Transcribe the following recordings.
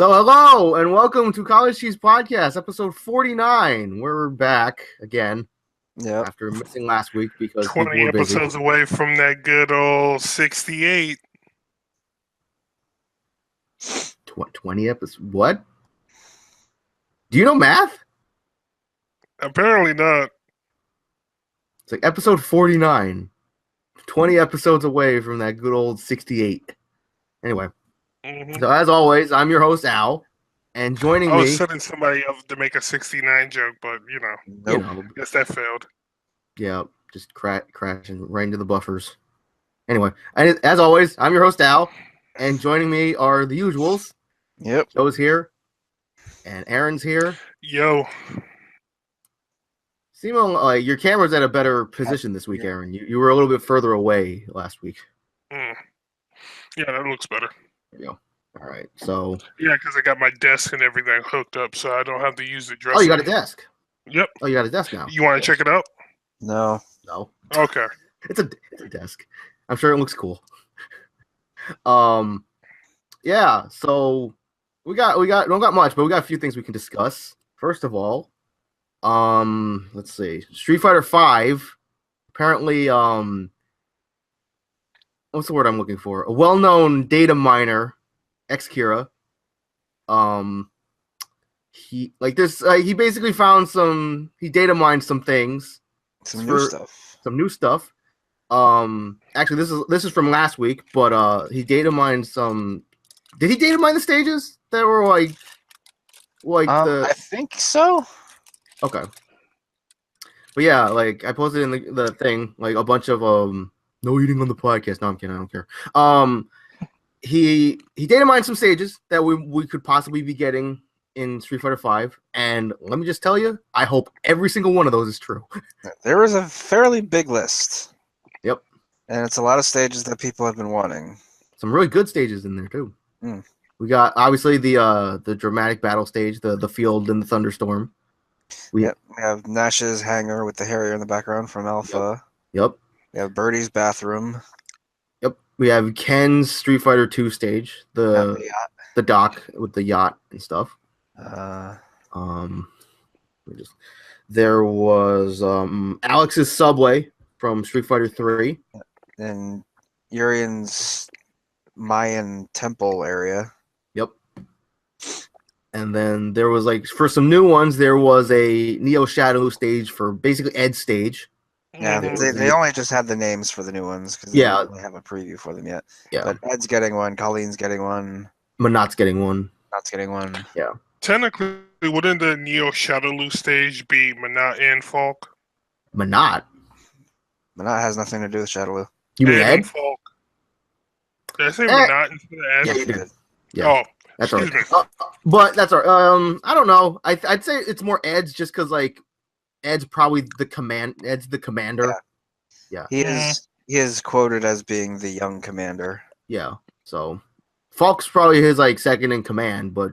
So hello and welcome to College Cheese Podcast, episode 49. We're back again after missing last week because 20 episodes away from that good old 68. 20 episodes? What? Do you know math? Apparently not. It's like episode 49. 20 episodes away from that good old 68. Anyway. So as always, I'm your host, Al. And joining me... I was setting somebody up to make a 69 joke, but, guess that failed. Yeah, just crashing right into the buffers. Anyway, and as always, I'm your host, Al. And joining me are the usuals. Yep. Joe's here. And Aaron's here. Yo. Simo, your camera's at a better position this week, Aaron. You were a little bit further away last week. Yeah, that looks better. There you go. All right, so... Yeah, because I got my desk and everything hooked up, so I don't have to use the dresser. Oh, you got a desk? Yep. Oh, you got a desk now? You want to check it out? No. Okay. It's a desk. I'm sure it looks cool. Yeah, so we don't got much, but we got a few things we can discuss. First of all, let's see. Street Fighter V, apparently, what's the word I'm looking for? A well-known data miner, Xkira. He basically found he data mined some things. Some new stuff. Actually, this is from last week, but he data mined some. Did he data mine the stages that were like I think so. Okay. But yeah, like I posted in the thing, like a bunch of no eating on the podcast. No, I'm kidding. I don't care. He data mined some stages that we could possibly be getting in Street Fighter V, and let me just tell you, I hope every single one of those is true. There is a fairly big list. Yep. And it's a lot of stages that people have been wanting. Some really good stages in there too. Mm. We got obviously the dramatic battle stage, the field in the thunderstorm. We have Nash's hangar with the Harrier in the background from Alpha. Yep. We have Birdie's bathroom. Yep. We have Ken's Street Fighter 2 stage, the dock with the yacht and stuff. There was Alex's subway from Street Fighter 3. And Urian's Mayan temple area. Yep. And then there was for some new ones, there was a Neo Shadow stage for basically Ed's stage. Yeah, they only just had the names for the new ones because they don't really have a preview for them yet. Yeah. But Ed's getting one, Colleen's getting one. Manat's getting one. Not's getting one. Yeah. Technically, wouldn't the Neo Shadowloo stage be Manat and Falk? Manat? Manat has nothing to do with Shadowloo. You mean Ed? Falk. Did I say Manat instead of Ed? Yeah, you did. Yeah. Oh, that's all right. But that's all right. I don't know. I'd say it's more Ed's just because Ed's probably Ed's the commander. Yeah. He is quoted as being the young commander. Yeah. So Falk's probably his second in command, but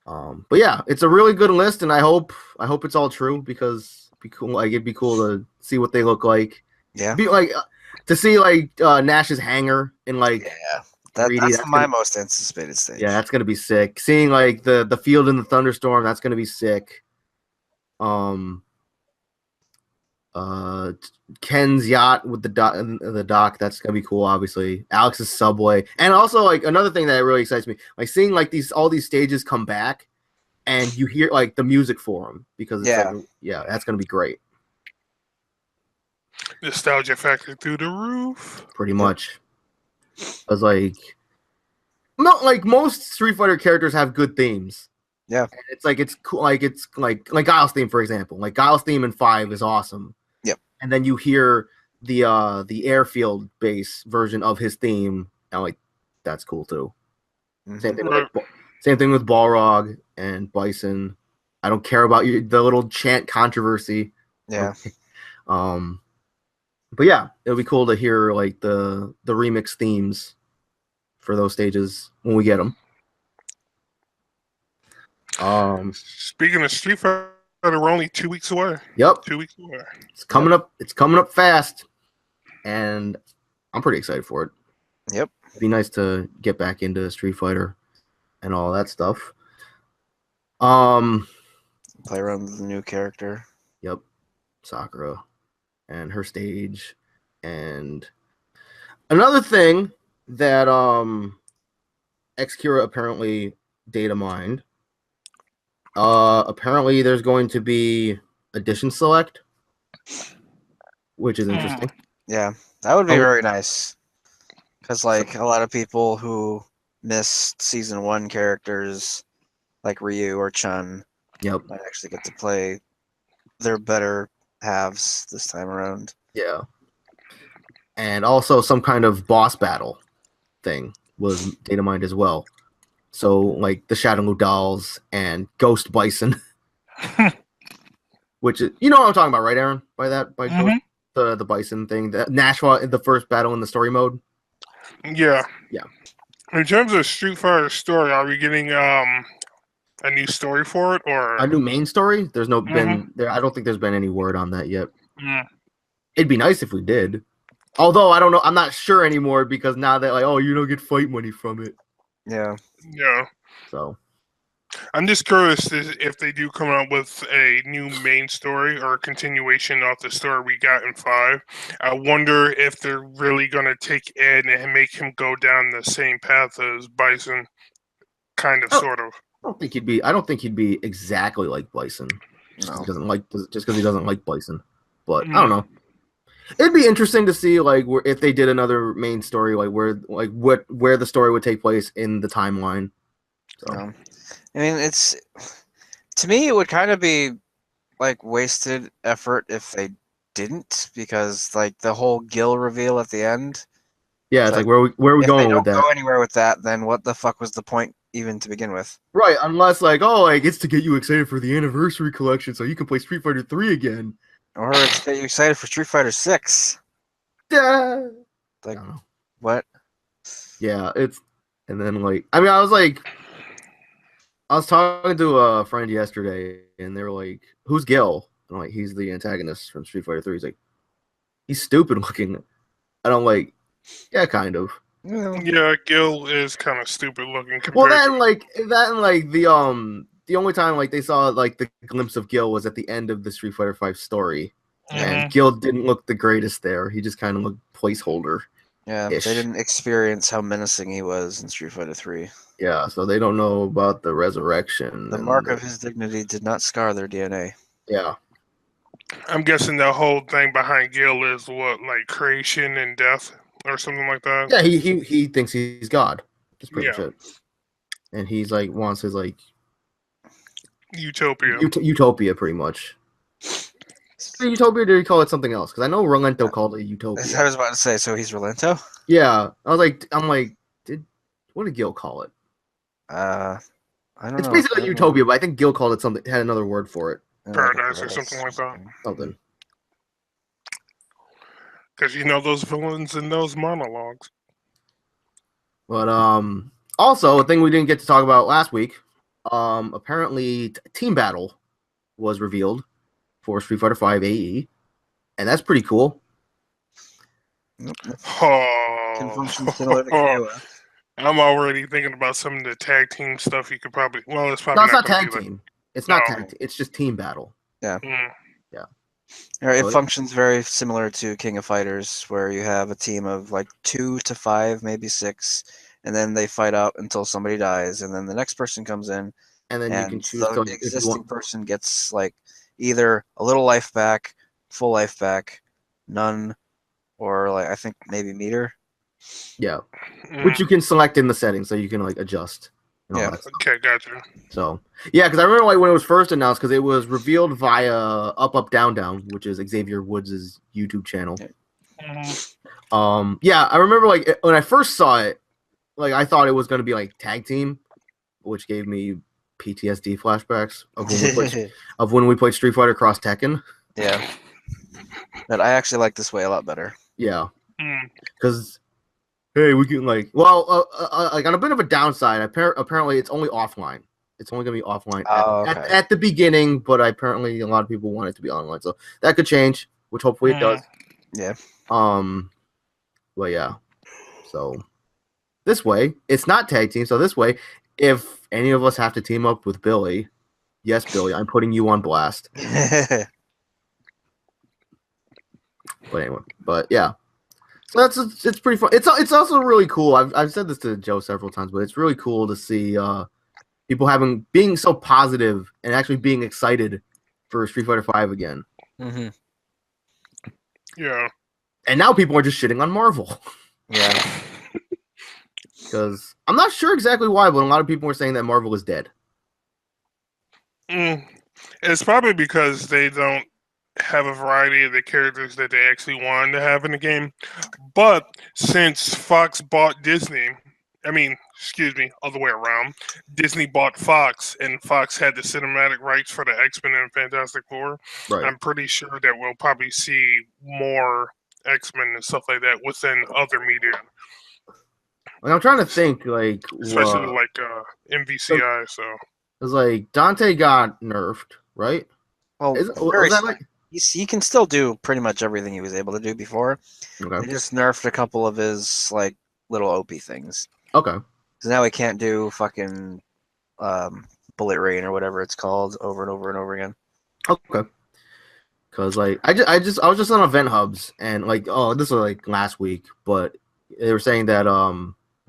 but yeah, it's a really good list, and I hope it's all true because it'd be cool. It'd be cool to see what they look like. Yeah. To see Nash's hangar in 3D. That's my most anticipated stage. Yeah, that's gonna be sick. Seeing the field in the thunderstorm, that's gonna be sick. Ken's yacht with the dock, that's gonna be cool. Obviously, Alex's subway, and also another thing that really excites me, seeing all these stages come back, and you hear the music for them because that's gonna be great. Nostalgia factor through the roof. Pretty much. I was most Street Fighter characters have good themes. Yeah. And it's cool. It's like Guile's theme, for example. Guile's theme in 5 is awesome. Yep. And then you hear the airfield base version of his theme, and that's cool too. Mm-hmm. Same thing with Balrog and Bison. I don't care about the little chant controversy. Yeah. But yeah, it'll be cool to hear the remix themes for those stages when we get them. Speaking of Street Fighter, we're only 2 weeks away. Yep. 2 weeks away. It's coming up. It's coming up fast, and I'm pretty excited for it. Yep. it'd be nice to get back into Street Fighter and all that stuff. Play around with the new character. Yep, Sakura and her stage, and another thing that Xkira apparently data mined. Apparently there's going to be edition select, which is interesting. Yeah, that would be very nice. Because like a lot of people who missed season 1 characters, like Ryu or Chun, Yep. might actually get to play their better halves this time around. Yeah. And also some kind of boss battle thing was data mined as well. So like the Shadow Dolls and Ghost Bison. Which is, you know what I'm talking about, right, Aaron? By Ghost, the Bison thing. The Nashua in the first battle in the story mode. Yeah. Yeah. In terms of Street Fighter story, are we getting a new story for it, or a new main story? There's no been there. I don't think there's been any word on that yet. It'd be nice if we did. Although I don't know, I'm not sure anymore because now that like, oh, you don't get fight money from it. Yeah. Yeah. So I'm just curious if they do come out with a new main story or a continuation of the story we got in 5. I wonder if they're really gonna take Ed and make him go down the same path as Bison, kind of, sort of. I don't think he'd be exactly like Bison. No. He doesn't like just because he doesn't like Bison. But I don't know. It'd be interesting to see like if they did another main story, like where the story would take place in the timeline. So. I mean, to me, it would kind of be like wasted effort if they didn't, because like the whole Gil reveal at the end. Yeah, it's like where are we going with that? If they don't go anywhere with that, then what the fuck was the point even to begin with? Right, unless like, oh, like it's to get you excited for the anniversary collection so you can play Street Fighter 3 again. Or it's to get you excited for Street Fighter 6. Yeah. Like, what? Yeah, and then like, I mean, I was talking to a friend yesterday, and they were like, "Who's Gil?" And I'm like, "He's the antagonist from Street Fighter 3." He's like, "He's stupid looking," and I'm like, "Yeah, kind of." Yeah, Gil is kind of stupid looking. Well, that and like the only time like they saw like the glimpse of Gil was at the end of the Street Fighter 5 story, and Gil didn't look the greatest there. He just kind of looked placeholder. Yeah, they didn't experience how menacing he was in Street Fighter 3. Yeah, so they don't know about the resurrection. The mark of his dignity did not scar their DNA. Yeah. I'm guessing the whole thing behind Gil is what, like creation and death or something like that? Yeah, he thinks he's God. That's pretty much it. And he's like wants his like utopia. Utopia, pretty much. Utopia, or did he call it something else? Because I know Rolento called it Utopia. I was about to say, so he's Rolento? Yeah. I'm like, what did Gil call it? I don't know. It's basically Utopia, but I think Gil called it something, had another word for it. Paradise or something like that. Something. Because you know those villains in those monologues. But also a thing we didn't get to talk about last week. Apparently Team Battle was revealed for Street Fighter 5 AE, and that's pretty cool. Can function similar to KOF. I'm already thinking about some of the tag team stuff you could probably. Well, it's probably no, it's not tag team. It's not tag team. It's just Team Battle. Yeah. Yeah. It functions very similar to King of Fighters, where you have a team of like 2 to 5, maybe 6, and then they fight out until somebody dies, and then the next person comes in, and then you can choose. The existing person gets like either a little life back, full life back, none, or like I think maybe meter. Yeah, which you can select in the settings, so you can like adjust. Yeah. Okay, gotcha. So yeah, because I remember like when it was first announced, because it was revealed via Up Up Down Down, which is Xavier Woods' YouTube channel. Yeah, I remember like when I first saw it, like I thought it was going to be like tag team, which gave me PTSD flashbacks of when we played Street Fighter Cross Tekken. Yeah, but I actually like this way a lot better. Yeah, because. Hey, we can like like on a bit of a downside. Apparently, it's only offline. It's only gonna be offline at the beginning, but apparently a lot of people want it to be online, so that could change, which hopefully it does. Yeah. But yeah, so this way, it's not tag team. So this way, if any of us have to team up with Billy, yes, Billy, I'm putting you on blast. But anyway, but yeah. So it's pretty fun. It's also really cool. I've said this to Joe several times, but it's really cool to see people being so positive and actually being excited for Street Fighter V again. Mm-hmm. Yeah. And now people are just shitting on Marvel. Yeah. Because I'm not sure exactly why, but a lot of people were saying that Marvel is dead. It's probably because they don't have a variety of the characters that they actually wanted to have in the game. But since Fox bought Disney, other way around. Disney bought Fox, and Fox had the cinematic rights for the X-Men and Fantastic Four. Right. I'm pretty sure that we'll probably see more X-Men and stuff like that within other media. Like, I'm trying to think, like, especially like MVCI. So it was like Dante got nerfed, right? Well, was that like? He can still do pretty much everything he was able to do before. Okay. They just nerfed a couple of his like little OP things. Okay. So now he can't do fucking bullet rain or whatever it's called over and over and over again. Okay. Because like I was just on Event Hubs and like this was like last week, but they were saying that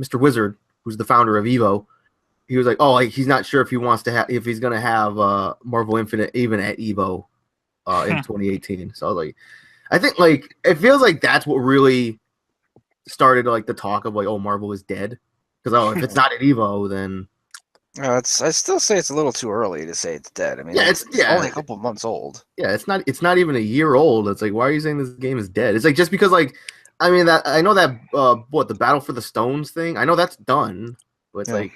Mr. Wizard, who's the founder of Evo, he was like, he's not sure if he's gonna have Marvel Infinite even at Evo in 2018. So I was like, I think like it feels like that's what really started like the talk of like, Marvel is dead. Because if it's not at Evo, then I still say it's a little too early to say it's dead. I mean, it's only a couple months old. Yeah, it's not even a year old. It's like, why are you saying this game is dead? It's like just because like I mean that I know that the Battle for the Stones thing, I know that's done, but it's like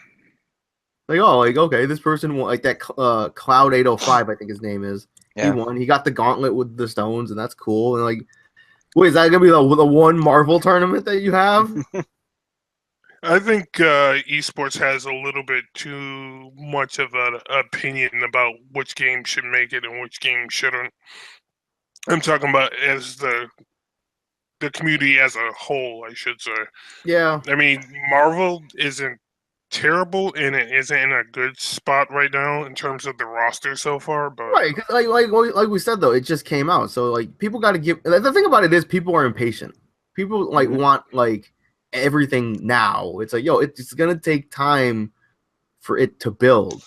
okay, this person won, like that Cloud 805, I think his name is. Yeah. He won. He got the gauntlet with the stones, and that's cool. And like, wait, is that gonna be the one Marvel tournament that you have? I think esports has a little bit too much of an opinion about which game should make it and which game shouldn't. I'm talking about as the community as a whole, I should say. Yeah. I mean, Marvel isn't terrible and it isn't in a good spot right now in terms of the roster so far, but right, like we said though, it just came out, so like people got to give. The thing about it is people are impatient. People like want like everything now. It's like it's gonna take time for it to build.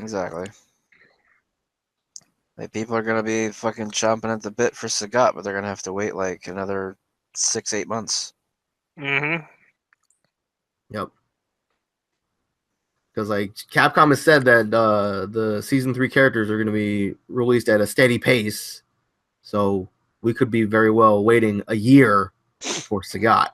Exactly. Like people are gonna be fucking chomping at the bit for Sagat, but they're gonna have to wait like another 6-8 months. Mm-hmm. Yep. Because like Capcom has said that the season 3 characters are going to be released at a steady pace, so we could be very well waiting a year for Sagat.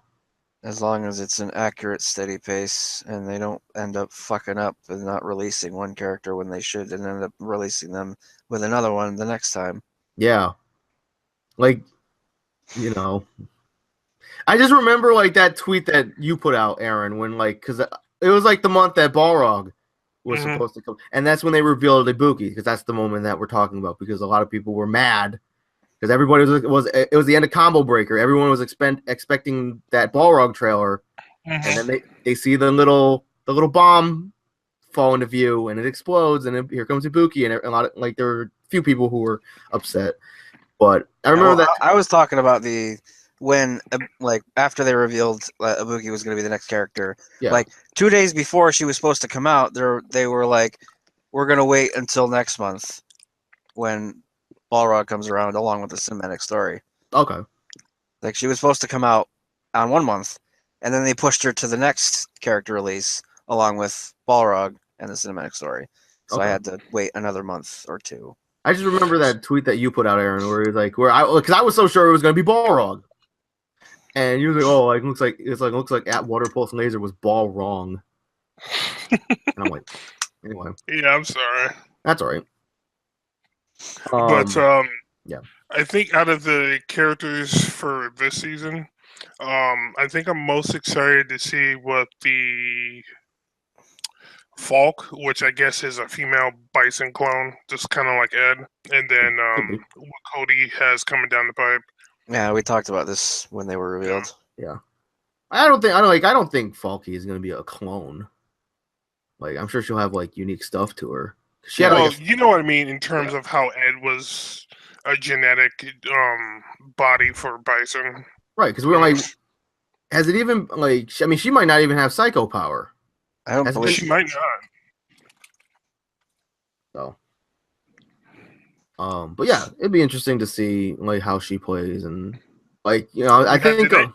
As long as it's an accurate, steady pace, and they don't end up fucking up and not releasing one character when they should, and end up releasing them with another one the next time. Yeah, like I just remember like that tweet that you put out, Aaron, when like because it was like the month that Balrog was supposed to come, and that's when they revealed Ibuki, because that's the moment that we're talking about. Because a lot of people were mad because everybody it was the end of Combo Breaker. Everyone was expecting that Balrog trailer, and then they see the little bomb fall into view, and it explodes, and here comes Ibuki, and a lot of like there were a few people who were upset. But I remember that I was talking about when like after they revealed Ibuki was going to be the next character, like 2 days before she was supposed to come out, they were like, we're going to wait until next month when Balrog comes around along with the cinematic story. Okay. Like she was supposed to come out on 1 month, and then they pushed her to the next character release along with Balrog and the cinematic story. So I had to wait another month or two. I just remember that tweet that you put out, Aaron, where it was like, because I was so sure it was going to be Balrog. And you was like, looks like at Water Pulse Laser was ball wrong. And I'm like, anyway. Yeah, I'm sorry. That's all right. But yeah, I think out of the characters for this season, I think I'm most excited to see what the Falk, which I guess is a female Bison clone, just kind of like Ed, and then what Cody has coming down the pipe. Yeah, we talked about this when they were revealed. Yeah. I don't think Falky is gonna be a clone. Like, I'm sure she'll have like unique stuff to her. She had, you know what I mean in terms of how Ed was a genetic body for Bison. Right, because we were like, has it even like? I mean, she might not even have psycho power. I don't believe she might not. So, but yeah, it'd be interesting to see like how she plays and like I think. Go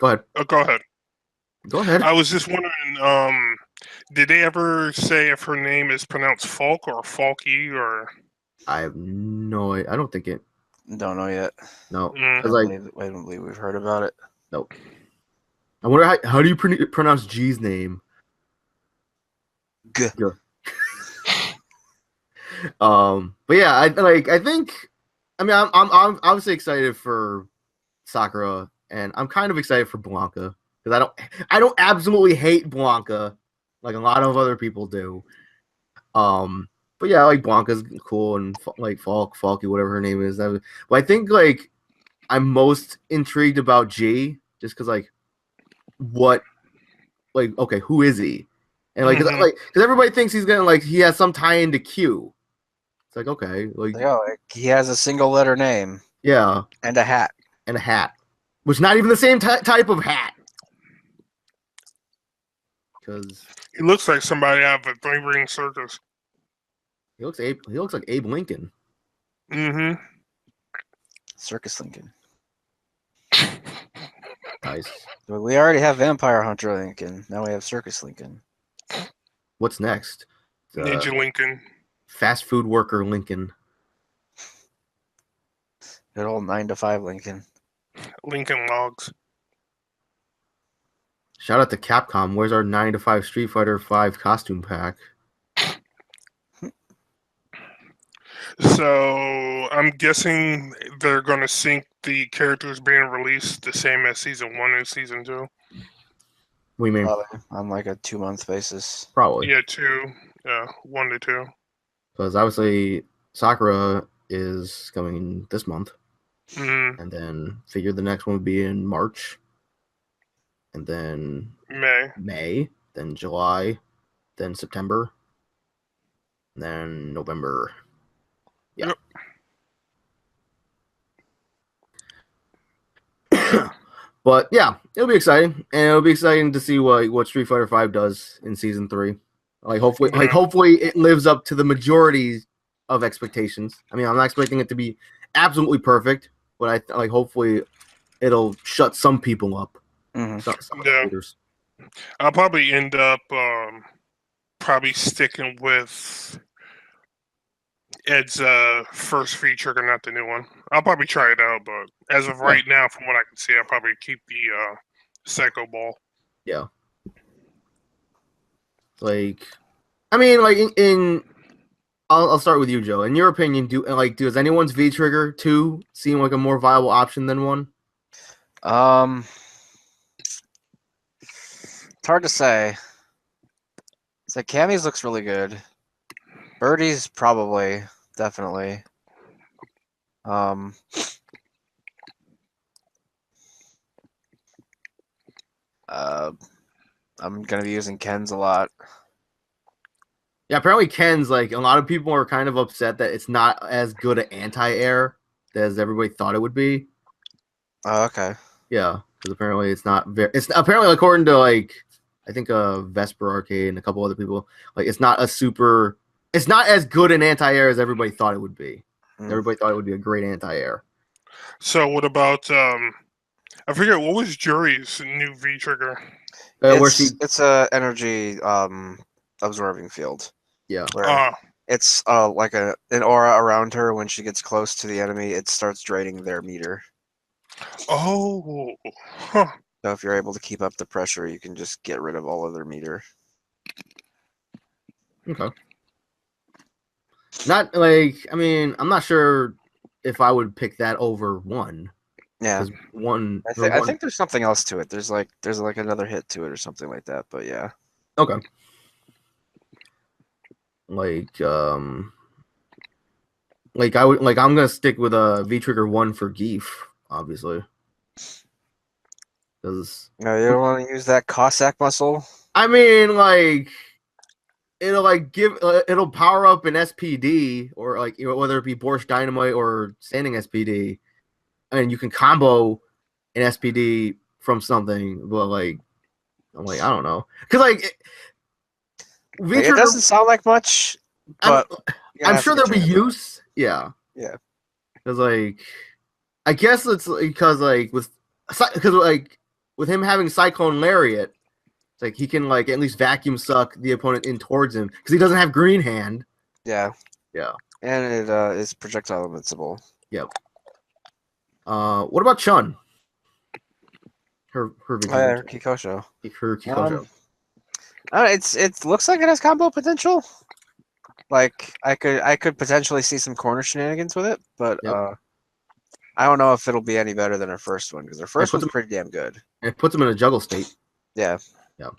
ahead. Go ahead. Go ahead. I was just wondering, did they ever say if her name is pronounced Falk or Falky or? I have no idea. I don't think it. Don't know yet. No, I don't believe we've heard about it. Nope. I wonder how do you pronounce G's name? G. But yeah, I think. I mean, I'm obviously excited for Sakura, and I'm kind of excited for Blanca because I don't absolutely hate Blanca like a lot of other people do. But yeah, like Blanca's cool and like Falky, whatever her name is. But I think like I'm most intrigued about G just because like what, like okay, who is he? And like because everybody thinks he's gonna like he has some tie into Q. It's like okay, like he has a single letter name. Yeah, and a hat. Which not even the same type of hat. Because he looks like somebody out of a Three-Ring Circus. He looks like Abe Lincoln. Mm-hmm. Circus Lincoln. Nice. We already have Vampire Hunter Lincoln. Now we have Circus Lincoln. What's next? Ninja Lincoln. Fast food worker Lincoln. Good old 9 to 5 Lincoln. Lincoln Logs. Shout out to Capcom. Where's our 9 to 5 Street Fighter 5 costume pack? So I'm guessing they're going to sync the characters being released the same as Season 1 and Season 2. What do you mean? Probably on like a 2-month basis. Probably. Yeah, 2. Yeah, 1 to 2. Because obviously Sakura is coming this month. Mm-hmm. And then figure the next one would be in March. And then May. Then July. Then September. And then November. Yeah. Yep. But yeah, it'll be exciting, and it'll be exciting to see what Street Fighter V does in Season 3. Hopefully it lives up to the majority of expectations. I mean, I'm not expecting it to be absolutely perfect, but hopefully it'll shut some people up. Mm-hmm. Some haters. I'll probably end up sticking with Ed's first V trigger, not the new one. I'll probably try it out, but as of right now, from what I can see, I'll probably keep the Psycho Ball. Yeah. Like, I mean, like in I'll start with you, Joe. In your opinion, does anyone's V trigger 2 seem like a more viable option than 1? It's hard to say. It's like Cammy's looks really good. Birdie's probably, definitely. I'm gonna be using Ken's a lot. Yeah, apparently Ken's, like, a lot of people are kind of upset that it's not as good an anti-air as everybody thought it would be. Oh, okay. Yeah, because apparently it's not very. It's apparently, according to like I think Vesper Arcade and a couple other people, like it's not as good an anti-air as everybody thought it would be. Everybody thought it would be a great anti-air. So what about I forget what was Jury's new V trigger? It's a energy absorbing field. Yeah. It's like an aura around her. When she gets close to the enemy, it starts draining their meter. Oh. Huh. So if you're able to keep up the pressure, you can just get rid of all of their meter. Okay. Not like, I mean, I'm not sure if I would pick that over 1. Yeah. I think there's something else to it. There's like another hit to it or something like that, but yeah. Okay. I'm gonna stick with a V trigger 1 for Geef, obviously. Because No, you don't want to use that Cossack muscle. I mean, like it'll like it'll power up an SPD or like whether it be Borscht Dynamite or Standing SPD, and you can combo an SPD from something. But like, I'm like I don't know, because like It doesn't sound like much, but I'm sure there'll be use. Yeah. Yeah. Because like, I guess it's because like with him having Cyclone Lariat, it's like he can like at least vacuum suck the opponent in towards him because he doesn't have Green Hand. Yeah. Yeah. And it is projectile invincible. Yep. What about Chun? Her Kikosho. Her Kikosho. It looks like it has combo potential. Like I could potentially see some corner shenanigans with it, but I don't know if it'll be any better than her first one because her first one's pretty damn good. It puts him in a juggle state. Yeah. Yeah.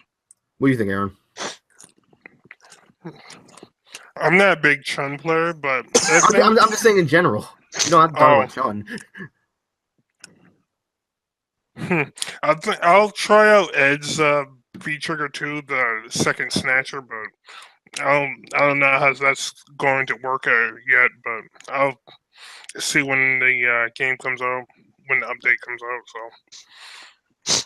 What do you think, Aaron? I'm not a big Chun player, but I'm just saying in general. You don't have to talk about Chun. I'll try out Ed's V-Trigger 2, the second snatcher, but I don't know how that's going to work out yet, but I'll see when the game comes out, when the update comes out. So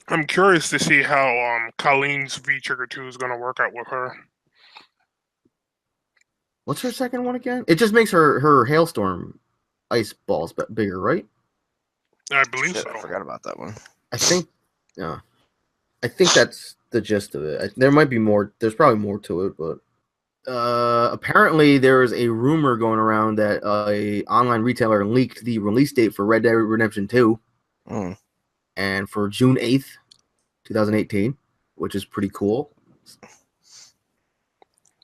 I'm curious to see how Colleen's V-Trigger 2 is going to work out with her. What's her second one again? It just makes her Hailstorm ice balls bigger, right? I believe so. I forgot about that one. I think, yeah. I think that's the gist of it. There might be more. There's probably more to it, but apparently there is a rumor going around that a online retailer leaked the release date for Red Dead Redemption 2, and for June 8th, 2018, which is pretty cool.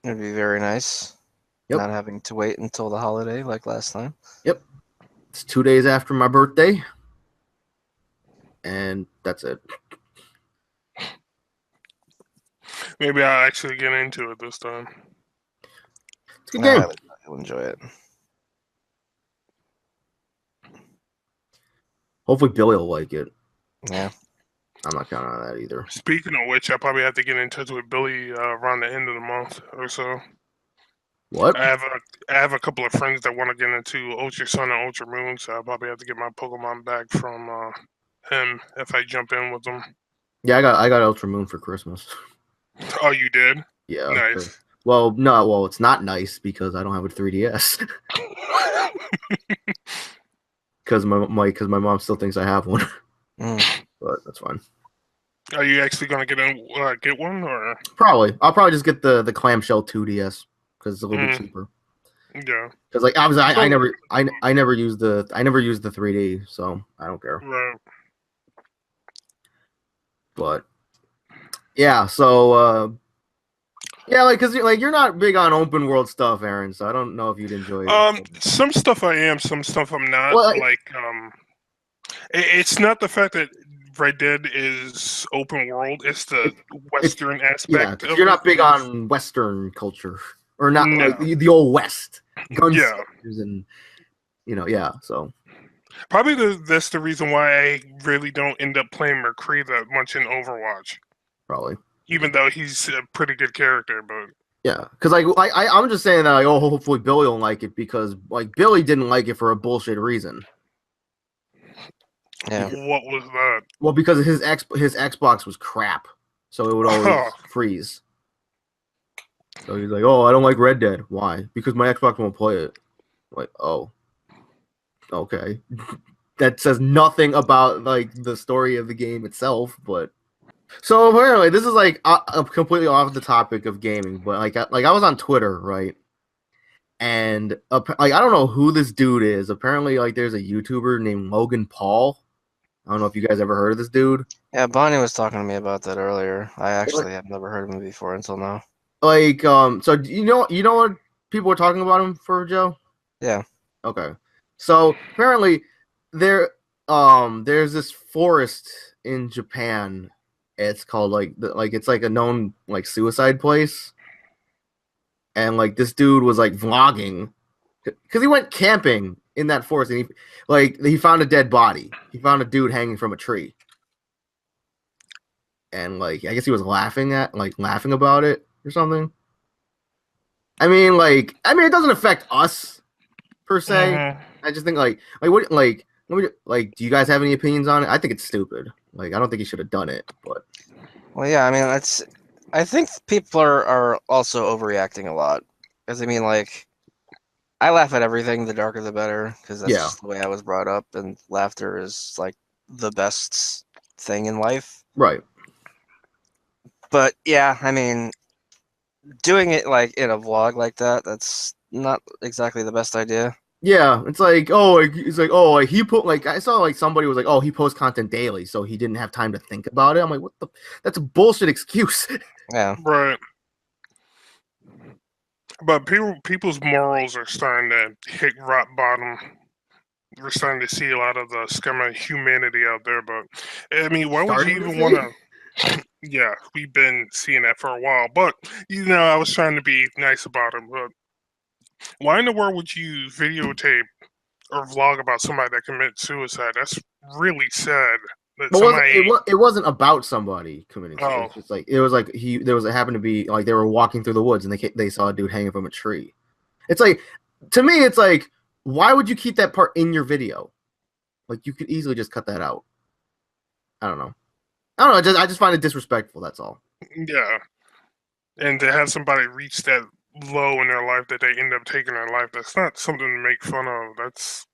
It'd be very nice. Yep. Not having to wait until the holiday like last time. Yep. It's 2 days after my birthday. And that's it. Maybe I'll actually get into it this time. It's a good game. I'll enjoy it. Hopefully Billy will like it. Yeah. I'm not counting on that either. Speaking of which, I probably have to get in touch with Billy around the end of the month or so. What? I have a couple of friends that want to get into Ultra Sun and Ultra Moon, so I'll probably have to get my Pokemon back from him if I jump in with them. Yeah, I got Ultra Moon for Christmas. Oh, you did? Yeah. Nice. Well, no, well, it's not nice because I don't have a 3DS. Because my mom still thinks I have one. But that's fine. Are you actually gonna get one or? Probably. I'll probably just get the clamshell 2DS because it's a little bit cheaper. Yeah. Because like obviously I never used the 3D, so I don't care. Right. But yeah, so yeah, like because like you're not big on open world stuff, Aaron. So I don't know if you'd enjoy it. Some stuff I am, some stuff I'm not. Well, it's not the fact that Red Dead is open world; it's the Western aspect. Yeah, you're not big on Western culture, or not like the old West guns and so. Probably that's the reason why I really don't end up playing McCree that much in Overwatch. Probably. Even though he's a pretty good character, but yeah, because I'm just saying that like hopefully Billy will like it because like Billy didn't like it for a bullshit reason. Yeah. What was that? Well, because his Xbox was crap, so it would always freeze. So he's like, "Oh, I don't like Red Dead. Why? Because my Xbox won't play it." I'm like, oh, okay. That says nothing about like the story of the game itself, but. So apparently, this is like completely off the topic of gaming, but like I was on Twitter, right? And like I don't know who this dude is. Apparently, like there's a YouTuber named Logan Paul. I don't know if you guys ever heard of this dude. Yeah, Bonnie was talking to me about that earlier. I actually have never heard of him before until now. Like, so you know what people were talking about him for, Joe? Yeah. Okay. So apparently, there's this forest in Japan. It's called it's like a known like suicide place, and like this dude was like vlogging because he went camping in that forest and he found a dead body. He found a dude hanging from a tree, and like I guess he was laughing about it or something. I mean, it doesn't affect us per se. I just think do you guys have any opinions on it? I think it's stupid. Like, I don't think he should have done it, but well, yeah, I mean, I think people are also overreacting a lot. Because I mean, like, I laugh at everything. The darker, the better, because that's just the way I was brought up, and laughter is like the best thing in life. Right. But yeah, I mean, doing it like in a vlog like that's not exactly the best idea. Yeah, it's like, he put I saw like somebody was like, oh, he posts content daily, so he didn't have time to think about it. I'm like, that's a bullshit excuse. Yeah. Right. But people's morals are starting to hit rock bottom. We're starting to see a lot of the scum of humanity out there. But I mean, why would you even want to? Yeah, we've been seeing that for a while. But I was trying to be nice about it. But why in the world would you videotape or vlog about somebody that committed suicide? That's really sad. It wasn't about somebody committing suicide. It's just it happened to be like they were walking through the woods and they saw a dude hanging from a tree. It's like, to me, it's like, why would you keep that part in your video? Like, you could easily just cut that out. I don't know. I just find it disrespectful. That's all. Yeah, and to have somebody reach that low in their life that they end up taking their life, that's not something to make fun of. That's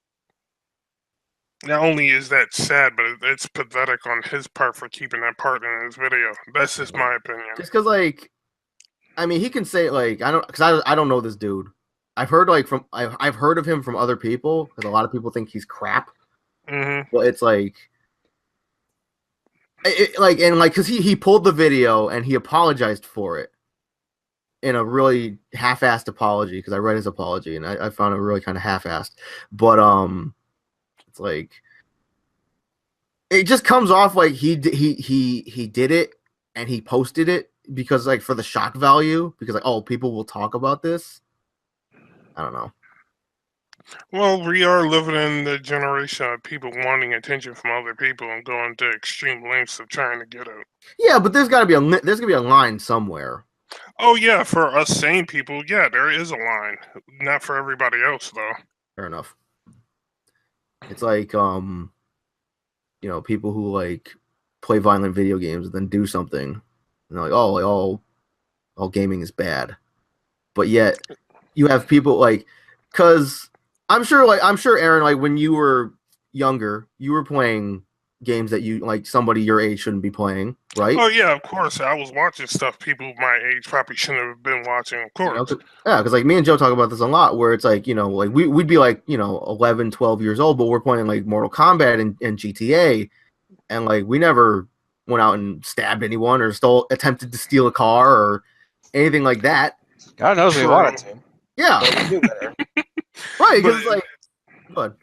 not only is that sad, but it's pathetic on his part for keeping that part in his video. That's just my opinion. Just because, like, I mean, he can say I don't know this dude. I've heard I've heard of him from other people because a lot of people think he's crap. Mm-hmm. Well, it's because he pulled the video and he apologized for it in a really half-assed apology, because I read his apology and I found it really kind of half-assed. But it's like, it just comes off like he did it and he posted it because for the shock value, because people will talk about this. I don't know. Well, we are living in the generation of people wanting attention from other people and going to extreme lengths of trying to get it. Yeah, but there's gonna be a line somewhere. Oh yeah, for us sane people, yeah, there is a line. Not for everybody else, though. Fair enough. It's like people who play violent video games and then do something, and they're like, all gaming is bad, but yet you have people because I'm sure Aaron, when you were younger, you were playing games that somebody your age shouldn't be playing, right? Oh yeah, of course. I was watching stuff people my age probably shouldn't have been watching, of course. Because me and Joe talk about this a lot, where it's we'd be 11, 12 years old, but we're playing Mortal Kombat and GTA, and we never went out and stabbed anyone or attempted to steal a car or anything like that. God knows we wanted to. Yeah. But we do better. Right, because good.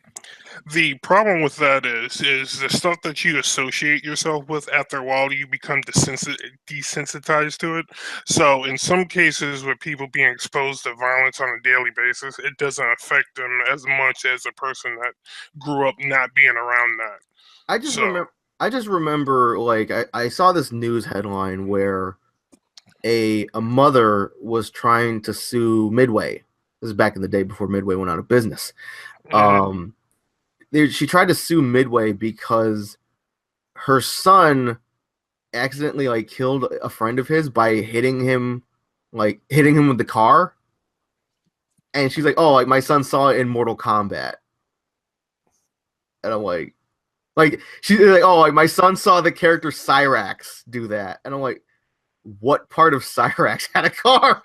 The problem with that is the stuff that you associate yourself with, after a while you become desensitized to it. So in some cases, with people being exposed to violence on a daily basis, it doesn't affect them as much as a person that grew up not being around that. I just remember I saw this news headline where a mother was trying to sue Midway. This is back in the day before Midway went out of business. Mm-hmm. She tried to sue Midway because her son accidentally killed a friend of his by hitting him with the car. And she's like, "Oh, my son saw it in Mortal Kombat." And I'm she's like, "Oh, my son saw the character Cyrax do that." And I'm like, what part of Cyrax had a car?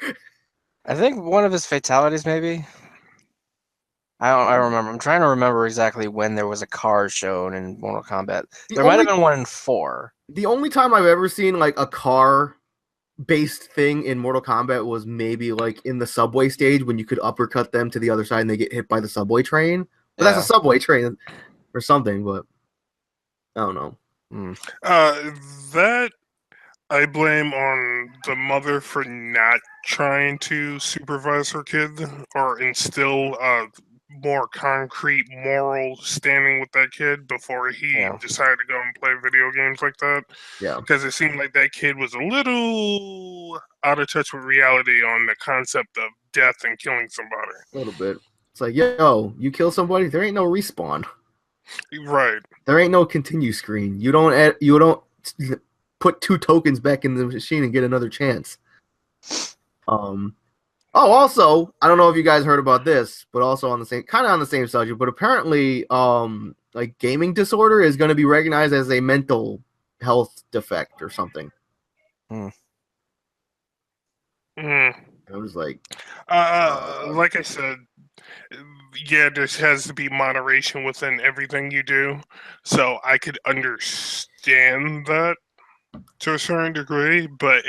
I think one of his fatalities, maybe. I don't remember. I'm trying to remember exactly when there was a car shown in Mortal Kombat. There might have been one in 4. The only time I've ever seen a car-based thing in Mortal Kombat was maybe in the subway stage when you could uppercut them to the other side and they get hit by the subway train. But that's a subway train or something. But I don't know. That I blame on the mother for not trying to supervise her kid or instill more concrete moral standing with that kid before he decided to go and play video games like that. Yeah. Because it seemed like that kid was a little out of touch with reality on the concept of death and killing somebody. A little bit. It's like, yo, you kill somebody, there ain't no respawn. Right. There ain't no continue screen. You don't put 2 tokens back in the machine and get another chance. Oh, also, I don't know if you guys heard about this, but also on the same subject, but apparently, like gaming disorder is going to be recognized as a mental health defect or something. I was like, like I said, yeah, there has to be moderation within everything you do. So I could understand that to a certain degree, but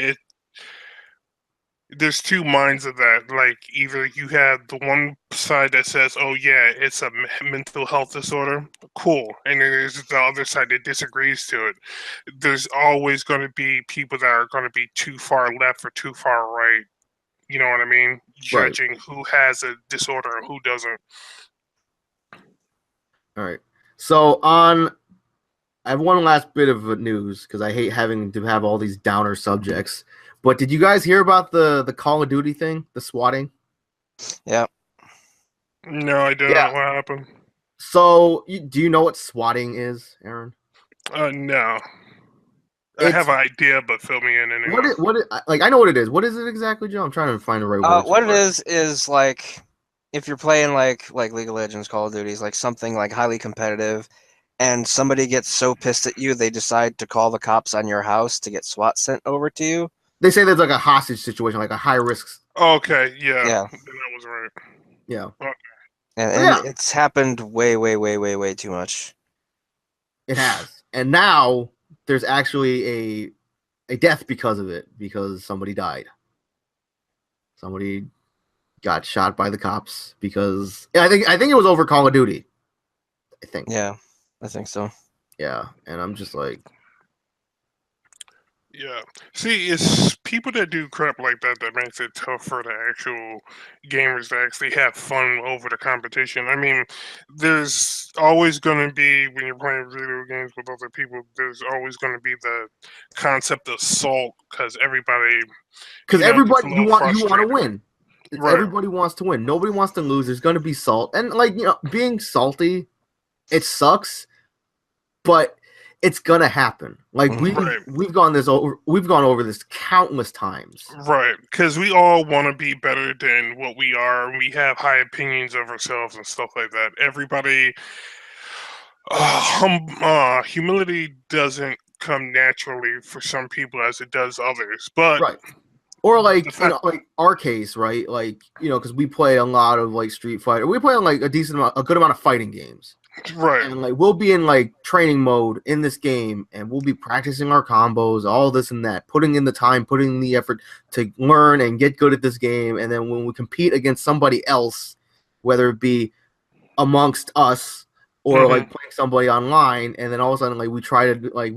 there's 2 minds of that. Like, either you have the one side that says, oh yeah, it's a mental health disorder, cool, and then there's the other side that disagrees to it. There's always going to be people that are going to be too far left or too far right. You know what I mean? Judging who has a disorder and who doesn't. All right. So I have one last bit of news because I hate having to have all these downer subjects. But did you guys hear about the Call of Duty thing, the swatting? Yeah. No, I didn't. What happened? So, do you know what swatting is, Aaron? No. I have an idea, but fill me in anyway. Like, I know what it is. What is it exactly, Joe? I'm trying to find the right word. What it is like if you're playing like League of Legends, Call of Duty, is like something like highly competitive, and somebody gets so pissed at you they decide to call the cops on your house to get SWAT sent over to you. They say there's like a hostage situation, like a high risk. Okay, yeah. That was right. Yeah. Okay. And it's happened way too much. It has. And now there's actually a death because of it, because somebody died. Somebody got shot by the cops because I think it was over Call of Duty. I think. Yeah, I think so. Yeah, and I'm just like, yeah. See, it's people that do crap like that that makes it tough for the actual gamers to actually have fun over the competition. I mean, there's always going to be, when you're playing video games with other people, there's always going to be the concept of salt because everybody you want to win. Right. Everybody wants to win. Nobody wants to lose. There's going to be salt, and like, you know, being salty, it sucks, but it's gonna happen. Like we've gone over this countless times. Right, because we all want to be better than what we are. We have high opinions of ourselves and stuff like that. Everybody, humility doesn't come naturally for some people as it does others. But right, or like like our case, right? Like, you know, because we play a lot of like Street Fighter. We play on like a good amount of fighting games. Right. And like we'll be in like training mode in this game, and we'll be practicing our combos, all this and that, putting in the time, putting in the effort to learn and get good at this game. And then when we compete against somebody else, whether it be amongst us or like playing somebody online, and then all of a sudden like we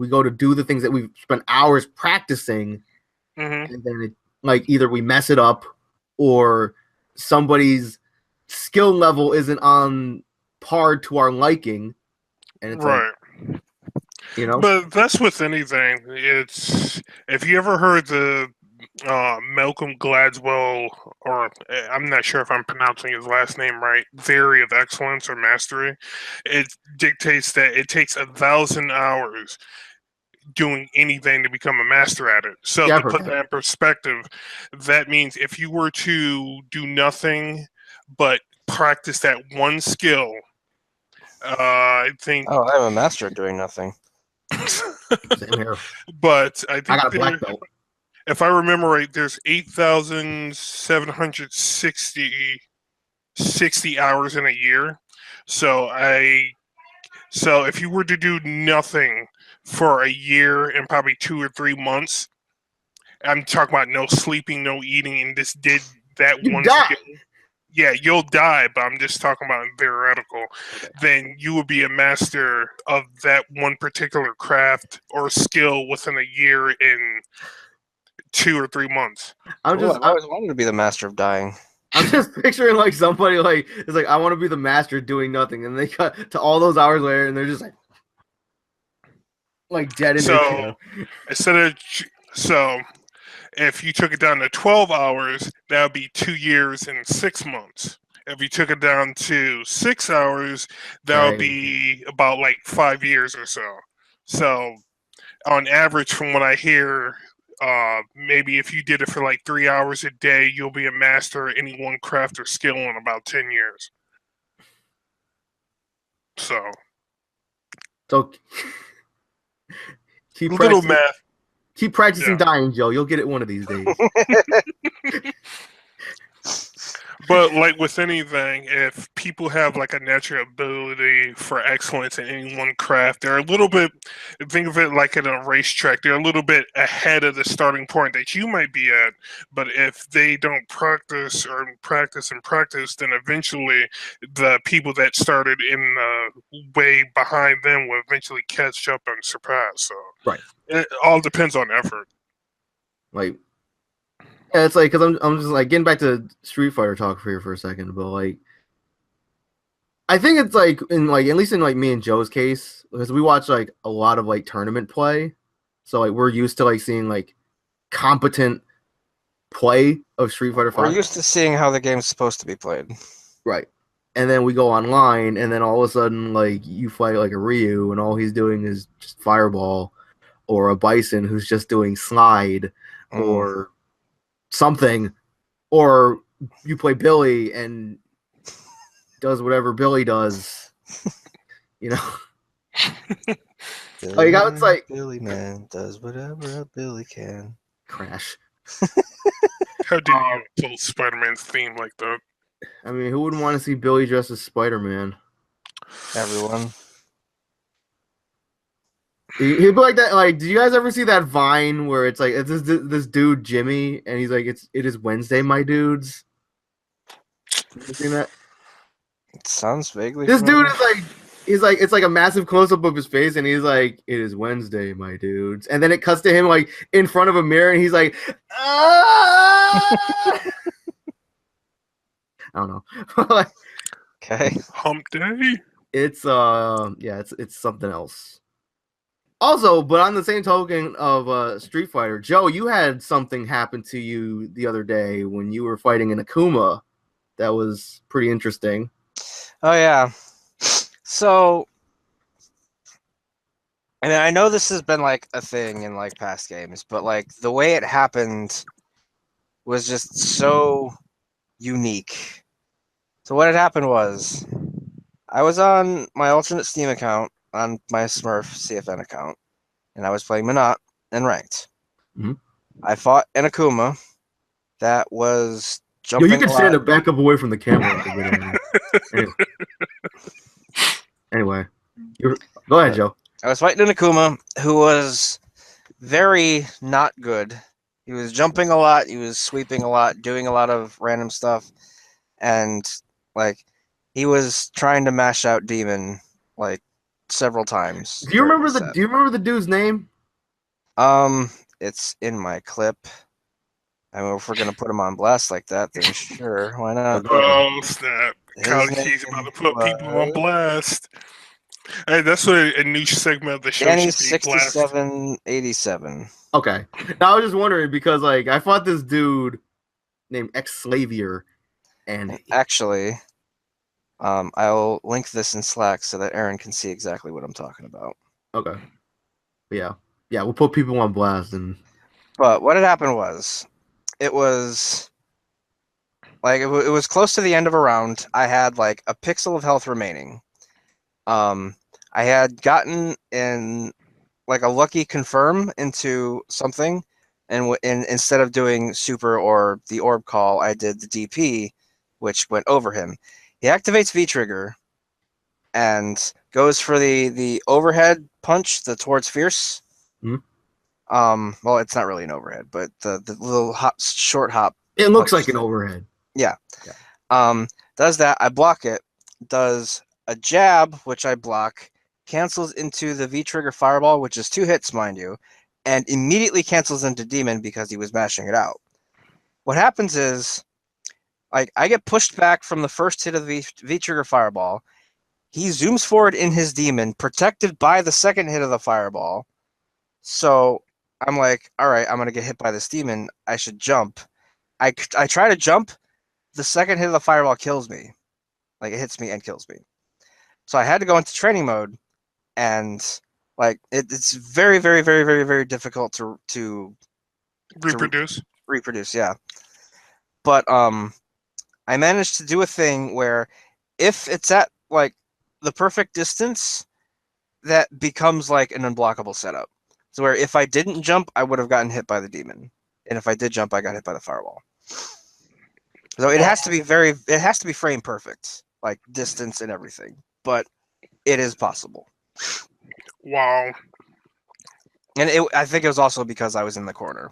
go to do the things that we've spent hours practicing, and then it, like, either we mess it up or somebody's skill level isn't on par to our liking, and it's right. Like, you know. But that's with anything. It's, if you ever heard the Malcolm Gladwell, or I'm not sure if I'm pronouncing his last name right, theory of excellence or mastery, it dictates that it takes 1,000 hours doing anything to become a master at it. So to put that in perspective, that means if you were to do nothing but practice that one skill, I think. Oh, I'm a master at doing nothing. Same here. But I think I got a black belt. If I remember right, there's 8,760 hours in a year. So if you were to do nothing for a year and probably 2 or 3 months, I'm talking about no sleeping, no eating, and just did that you one die. skill. Yeah, you'll die, but I'm just talking about theoretical. Okay. Then you will be a master of that one particular craft or skill within a year in 2 or 3 months. I've always wanted to be the master of dying. I'm just picturing like somebody like is like I want to be the master doing nothing, and they cut to all those hours later, and they're just like dead in their chair. Instead of if you took it down to 12 hours, that would be 2 years and 6 months. If you took it down to 6 hours, that would be about like 5 years or so. So, on average, from what I hear, maybe if you did it for like 3 hours a day, you'll be a master at any one craft or skill in about 10 years. So keep little math. Keep practicing dying, Joe. You'll get it one of these days. But like with anything, if people have like a natural ability for excellence in any one craft, they're a little bit, think of it like in a racetrack, they're a little bit ahead of the starting point that you might be at. But if they don't practice, then eventually the people that started in way behind them will eventually catch up and surpass. So it all depends on effort. Like, yeah, it's like because I'm just like getting back to Street Fighter talk here for a second, but like I think it's like in like at least in like me and Joe's case, because we watch like a lot of like tournament play, so like we're used to like seeing like competent play of Street Fighter 5. We're used to seeing how the game's supposed to be played. Right. And then we go online, and then all of a sudden, like, you fight like a Ryu, and all he's doing is just Fireball, or a Bison who's just doing Slide, or something, or you play Billy and does whatever Billy does, you know. Billy, like, it's like Billy Man does whatever a Billy can. Crash. How do you pull Spider-Man's theme like that? I mean, who wouldn't want to see Billy dressed as Spider-Man? Everyone. He'd be like that. Like, did you guys ever see that Vine where it's like it's this dude Jimmy, and he's like, it is Wednesday, my dudes. Have you seen that? It sounds vaguely. This dude is like, he's like, it's like a massive close up of his face, and he's like, it is Wednesday, my dudes, and then it cuts to him like in front of a mirror, and he's like, ah! I don't know. Okay. Hump day. It's yeah, it's something else. Also, but on the same token of Street Fighter, Joe, you had something happen to you the other day when you were fighting in Akuma. That was pretty interesting. Oh yeah. So, I mean, I know this has been like a thing in like past games, but like the way it happened was just so unique. So what had happened was I was on my alternate Steam account on my Smurf CFN account, and I was playing Minot and ranked. Mm-hmm. I fought an Akuma that was jumping. Yo, you can stand up, back up away from the camera. Anyway, go ahead, Joe. I was fighting an Akuma who was very not good. He was jumping a lot. He was sweeping a lot, doing a lot of random stuff, and like he was trying to mash out Demon like several times. Do you remember the dude's name? It's in my clip. I mean, if we're gonna put him on blast like that, then sure, why not? Oh snap! He's about to put people on blast. Hey, that's what a new segment of the show Danny should be. 6787. Okay. Now I was just wondering because like I fought this dude named X-Slavier, and actually, I'll link this in Slack so that Aaron can see exactly what I'm talking about. Okay. Yeah, we'll put people on blast. But what had happened was, it was like it was close to the end of a round. I had like a pixel of health remaining. I had gotten in like a lucky confirm into something, and instead of doing super or the orb call, I did the DP, which went over him. He activates V-Trigger and goes for the overhead punch, the towards fierce. Mm-hmm. Well, it's not really an overhead, but the little short hop. It looks like an overhead. Yeah. Does that. I block it. Does a jab, which I block, cancels into the V-Trigger Fireball, which is 2 hits, mind you, and immediately cancels into Demon because he was mashing it out. What happens is Like, I get pushed back from the first hit of the V-Trigger Fireball. He zooms forward in his demon, protected by the second hit of the Fireball. So I'm like, all right, I'm going to get hit by this demon. I should jump. I try to jump. The second hit of the Fireball kills me. Like, it hits me and kills me. So I had to go into training mode, and like it's very, very, very, very, very difficult to reproduce, yeah. But I managed to do a thing where if it's at like the perfect distance, that becomes like an unblockable setup. So where if I didn't jump, I would have gotten hit by the demon, and if I did jump, I got hit by the Fireball. So it has to be frame perfect, like distance and everything. But it is possible. Wow. And I think it was also because I was in the corner.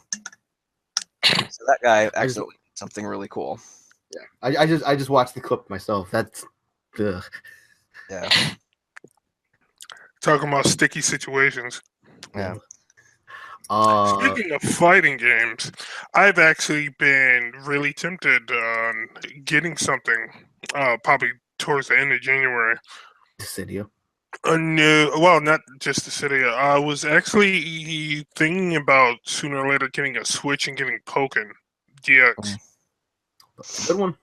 So that guy accidentally did something really cool. Yeah, I just watched the clip myself. That's ugh. Yeah. Talking about sticky situations. Yeah. Speaking of fighting games, I've actually been really tempted on getting something probably towards the end of January. Dissidia. Well, not just Dissidia. I was actually thinking about sooner or later getting a Switch and getting Pokken DX. That's a good one.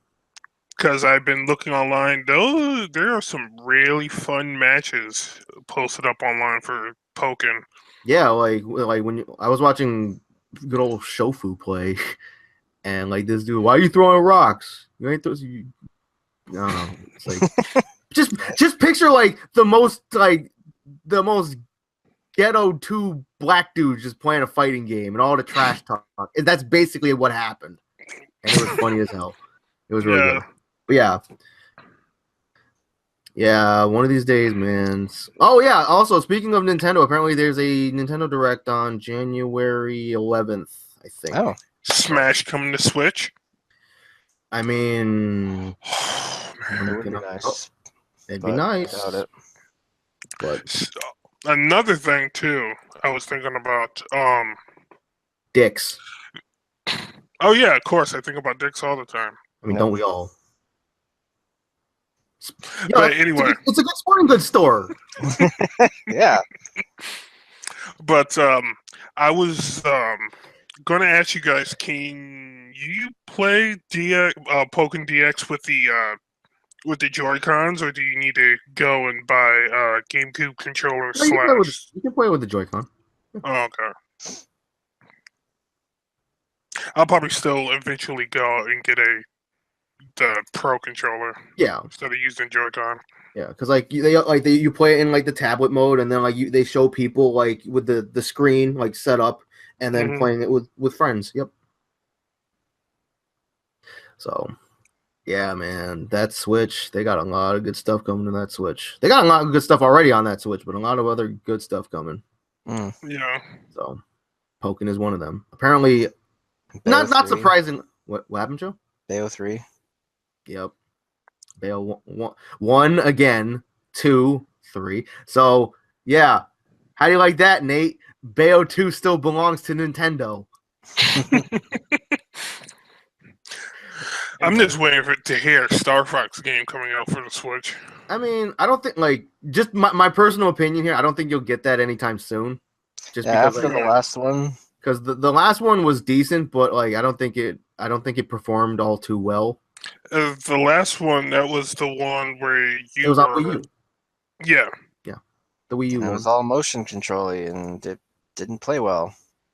Because I've been looking online, though, there are some really fun matches posted up online for Pokken. Yeah, like when I was watching good old Shofu play, and like this dude, why are you throwing rocks? You ain't those. I don't know. It's like just picture like the most ghetto two black dudes just playing a fighting game and all the trash talk. And that's basically what happened, and it was funny as hell. It was really good. But yeah, one of these days, man. Oh yeah. Also, speaking of Nintendo, apparently there's a Nintendo Direct on January 11th. I think. Oh, Smash coming to Switch. I mean, it would be nice. It'd be nice. Without it. But another thing too, I was thinking about dicks. Oh yeah, of course. I think about dicks all the time. I mean, don't we all? But anyway, it's a good sporting goods store. Yeah. But I was going to ask you guys: can you play Pokken DX with the Joy-Cons, or do you need to go and buy GameCube controller? You can play with the Joy-Con. Oh, okay. I'll probably still eventually go and get the Pro controller. Yeah. Instead of using Joy-Con. Yeah, because you play it in like the tablet mode, and then like they show people like with the screen like set up, and then playing it with friends. Yep. So, yeah, man, that Switch, they got a lot of good stuff coming to that Switch. They got a lot of good stuff already on that Switch, but a lot of other good stuff coming. Yeah. So, Pokken is one of them. Apparently, not surprising. What happened, Joe? Bayo 3. Yep. Bayo 1 again, 2, 3. So, yeah. How do you like that, Nate? Bayo 2 still belongs to Nintendo. I'm just waiting to hear Star Fox game coming out for the Switch. I mean, I don't think, like, just my personal opinion here, I don't think you'll get that anytime soon. Just because after the last one. Because the last one was decent, but like I don't think it performed all too well. The last one, that was the one where it was on Wii U. Yeah. Yeah. The Wii U one. It was all motion controlly, and it didn't play well.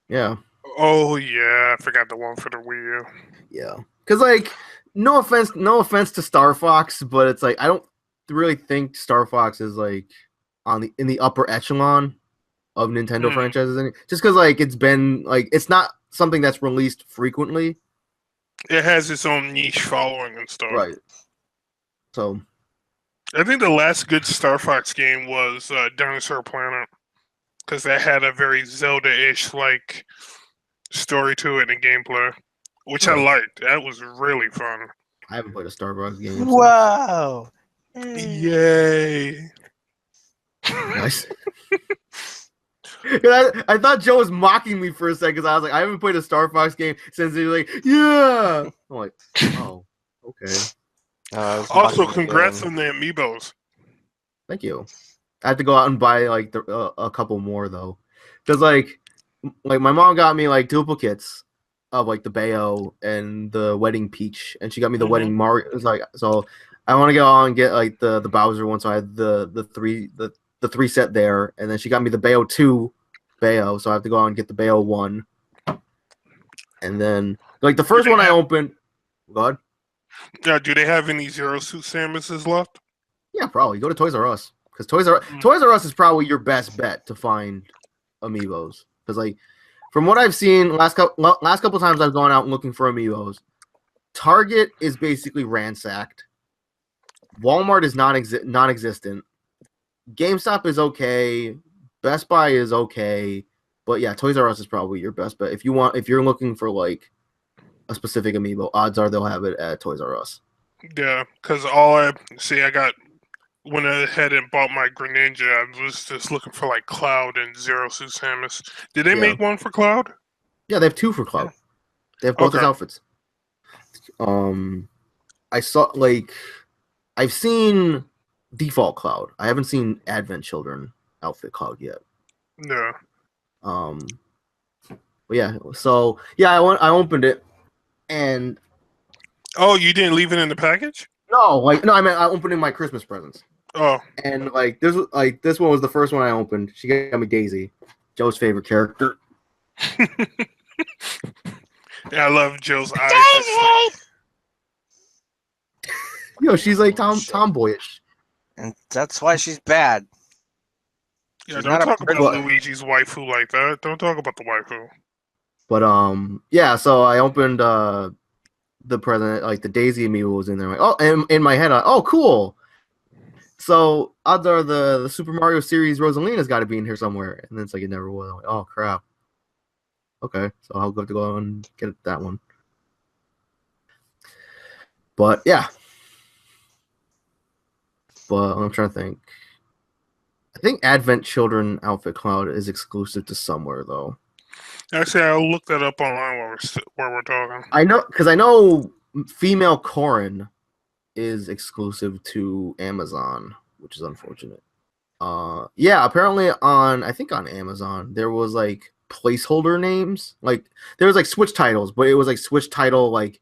Yeah. Oh yeah, I forgot the one for the Wii U. Yeah. Because like, no offense to Star Fox, but it's like I don't really think Star Fox is like in the upper echelon of Nintendo franchises, just because like it's been like it's not something that's released frequently. It has its own niche following and stuff, right? So, I think the last good Star Fox game was Dinosaur Planet, because that had a very Zelda-ish like story to it and gameplay, which I liked. That was really fun. I haven't played a Star Fox game. Wow! Yay! Nice. I thought Joe was mocking me for a second because I was like, I haven't played a Star Fox game since he was like, yeah. I'm like, oh. Okay. Also, congrats on the amiibos. Thank you. I have to go out and buy like a couple more though, because like my mom got me like duplicates of like the Bayo and the Wedding Peach, and she got me the Wedding Mario. It's like, so I want to go on and get like the Bowser one, so I had the three set there, and then she got me the Bayo 2 Bayo, so I have to go on and get the Bayo 1, and then like the first one I opened. Go ahead. Yeah, do they have any Zero Suit Samuses left? Yeah, probably. Go to Toys R Us, because Toys R Us is probably your best bet to find amiibos, because like from what I've seen last couple times I've gone out looking for amiibos, Target is basically ransacked. Walmart is non-existent. GameStop is okay. Best Buy is okay, but yeah, Toys R Us is probably your best bet if you're looking for like a specific amiibo. Odds are they'll have it at Toys R Us. Yeah, because went ahead and bought my Greninja. I was just looking for like Cloud and Zero Suit Samus. Did they make one for Cloud? Yeah, they have 2 for Cloud. They have both his outfits. I saw like I've seen Default Cloud. I haven't seen Advent Children outfit Cloud yet. No. But yeah, so yeah, I opened it and. Oh, you didn't leave it in the package? No, I mean I opened in my Christmas presents. Oh. And like this one was the first one I opened. She got me Daisy, Joe's favorite character. Yeah, I love Joe's eyes. Daisy! She's like tomboyish. And that's why she's bad. Yeah, she's don't talk about Luigi's waifu like that. Don't talk about the waifu. But yeah, so I opened the present, like the Daisy amiibo was in there. Like, oh, in my head, oh, cool. So odds are the Super Mario series Rosalina's got to be in here somewhere, and then it's like it never was. I'm like, oh crap. Okay, so I'll have to go and get that one. But yeah, but I'm trying to think. I think Advent Children outfit Cloud is exclusive to somewhere though. Actually, I'll look that up online while we're talking. I know female Corrin is exclusive to Amazon, which is unfortunate. Yeah, apparently on Amazon there was like placeholder names. Like there was like Switch titles, but it was like Switch title like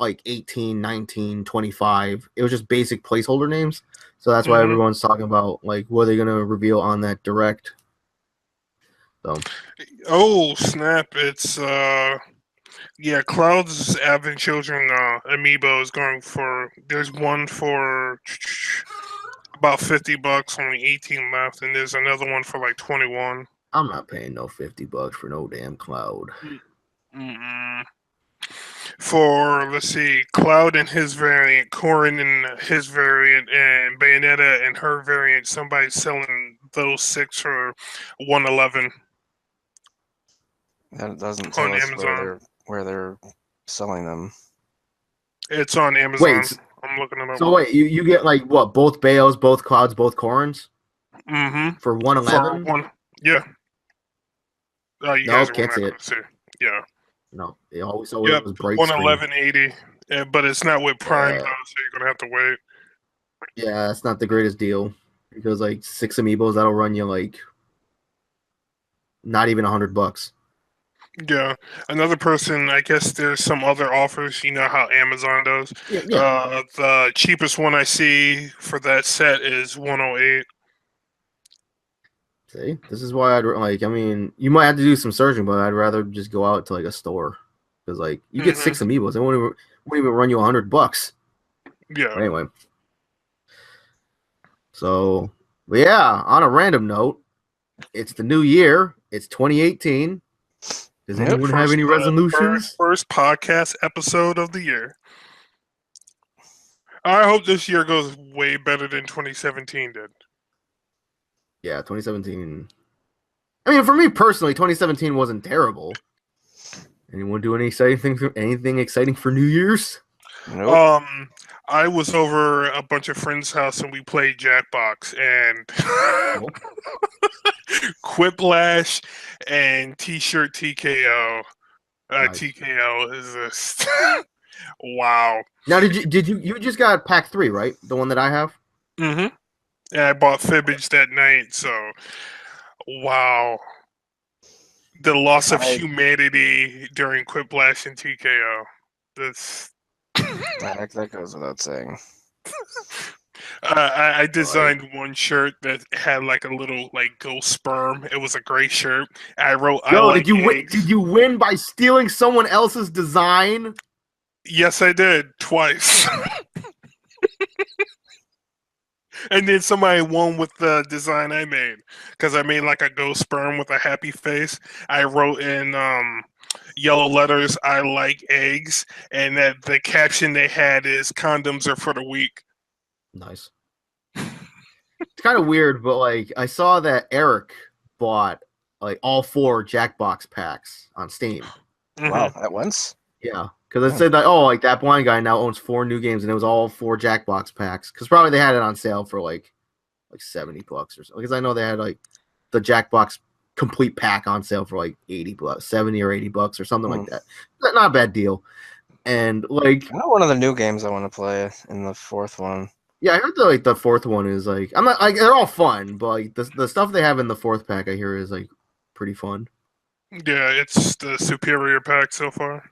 18, 19, 25. It was just basic placeholder names. So that's why everyone's talking about like what are they gonna reveal on that direct. So. Oh snap! It's Cloud's Advent Children amiibo is going for. There's one for about $50, only 18 left, and there's another one for like 21. I'm not paying no $50 for no damn Cloud. For let's see, Cloud and his variant, Corrin and his variant, and Bayonetta and her variant. Somebody's selling those 6 for $111. That doesn't tell us where they're selling them. It's on Amazon. Wait, I'm looking it up. So wait, you get like what? Both Bayos, both Clouds, both Corrins? For $111? Yeah. You no, guys can't see it. Yeah. No, it always was bright. $111.80, but it's not with Prime though, so you're gonna have to wait. Yeah, that's not the greatest deal because like 6 amiibos that'll run you like not even $100. Yeah, another person. I guess there's some other offers. You know how Amazon does. Yeah. The cheapest one I see for that set is $108. See, this is why I'd like. I mean, you might have to do some searching, but I'd rather just go out to like a store because like you get 6 amiibos, it won't even run you $100. Yeah. But anyway. So, but yeah. On a random note, it's the new year. It's 2018. Does anyone have any resolutions? First podcast episode of the year. I hope this year goes way better than 2017 did. Yeah, 2017. I mean, for me personally, 2017 wasn't terrible. Anyone do anything exciting for New Year's? Nope. I was over a bunch of friends' house and we played Jackbox and Quiplash and T-shirt TKO. Nice. TKO is just Wow. Now, did you just got pack 3, right? The one that I have. Mm-hmm. Yeah, I bought Fibbage that night, so wow. The loss of humanity during Quiplash and TKO. That's that goes without saying. I designed one shirt that had like a little like ghost sperm. It was a gray shirt. I wrote, "I like eggs." Did you win by stealing someone else's design? Yes, I did twice. And then somebody won with the design I made because I made like a ghost sperm with a happy face. I wrote in yellow letters, "I like eggs," and that the caption they had is "Condoms are for the weak." Nice. It's kind of weird, but like I saw that Eric bought like all 4 Jackbox packs on Steam. Wow, at once? Yeah, because it said that like that blind guy now owns 4 new games, and it was all 4 Jackbox packs. Because probably they had it on sale for like $70 or something. Because I know they had like the Jackbox complete pack on sale for like $80, $70 or $80 or something like that. Not a bad deal. And like, I know one of the new games I want to play in the 4th one. Yeah, I heard the 4th one is like, I'm not like, they're all fun, but like the stuff they have in the 4th pack I hear is like pretty fun. Yeah, it's the superior pack so far.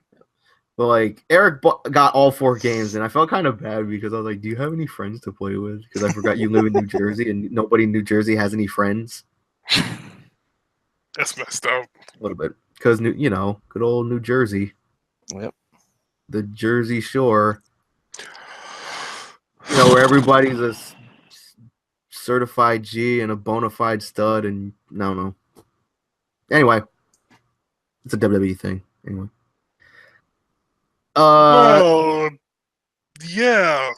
But like Eric got all 4 games, and I felt kind of bad because I was like, "Do you have any friends to play with?" Because I forgot you live in New Jersey, and nobody in New Jersey has any friends. That's messed up. A little bit, because good old New Jersey. Yep. The Jersey Shore. Where everybody's a certified G and a bona fide stud, and no. Anyway, it's a WWE thing. Anyway. Yeah.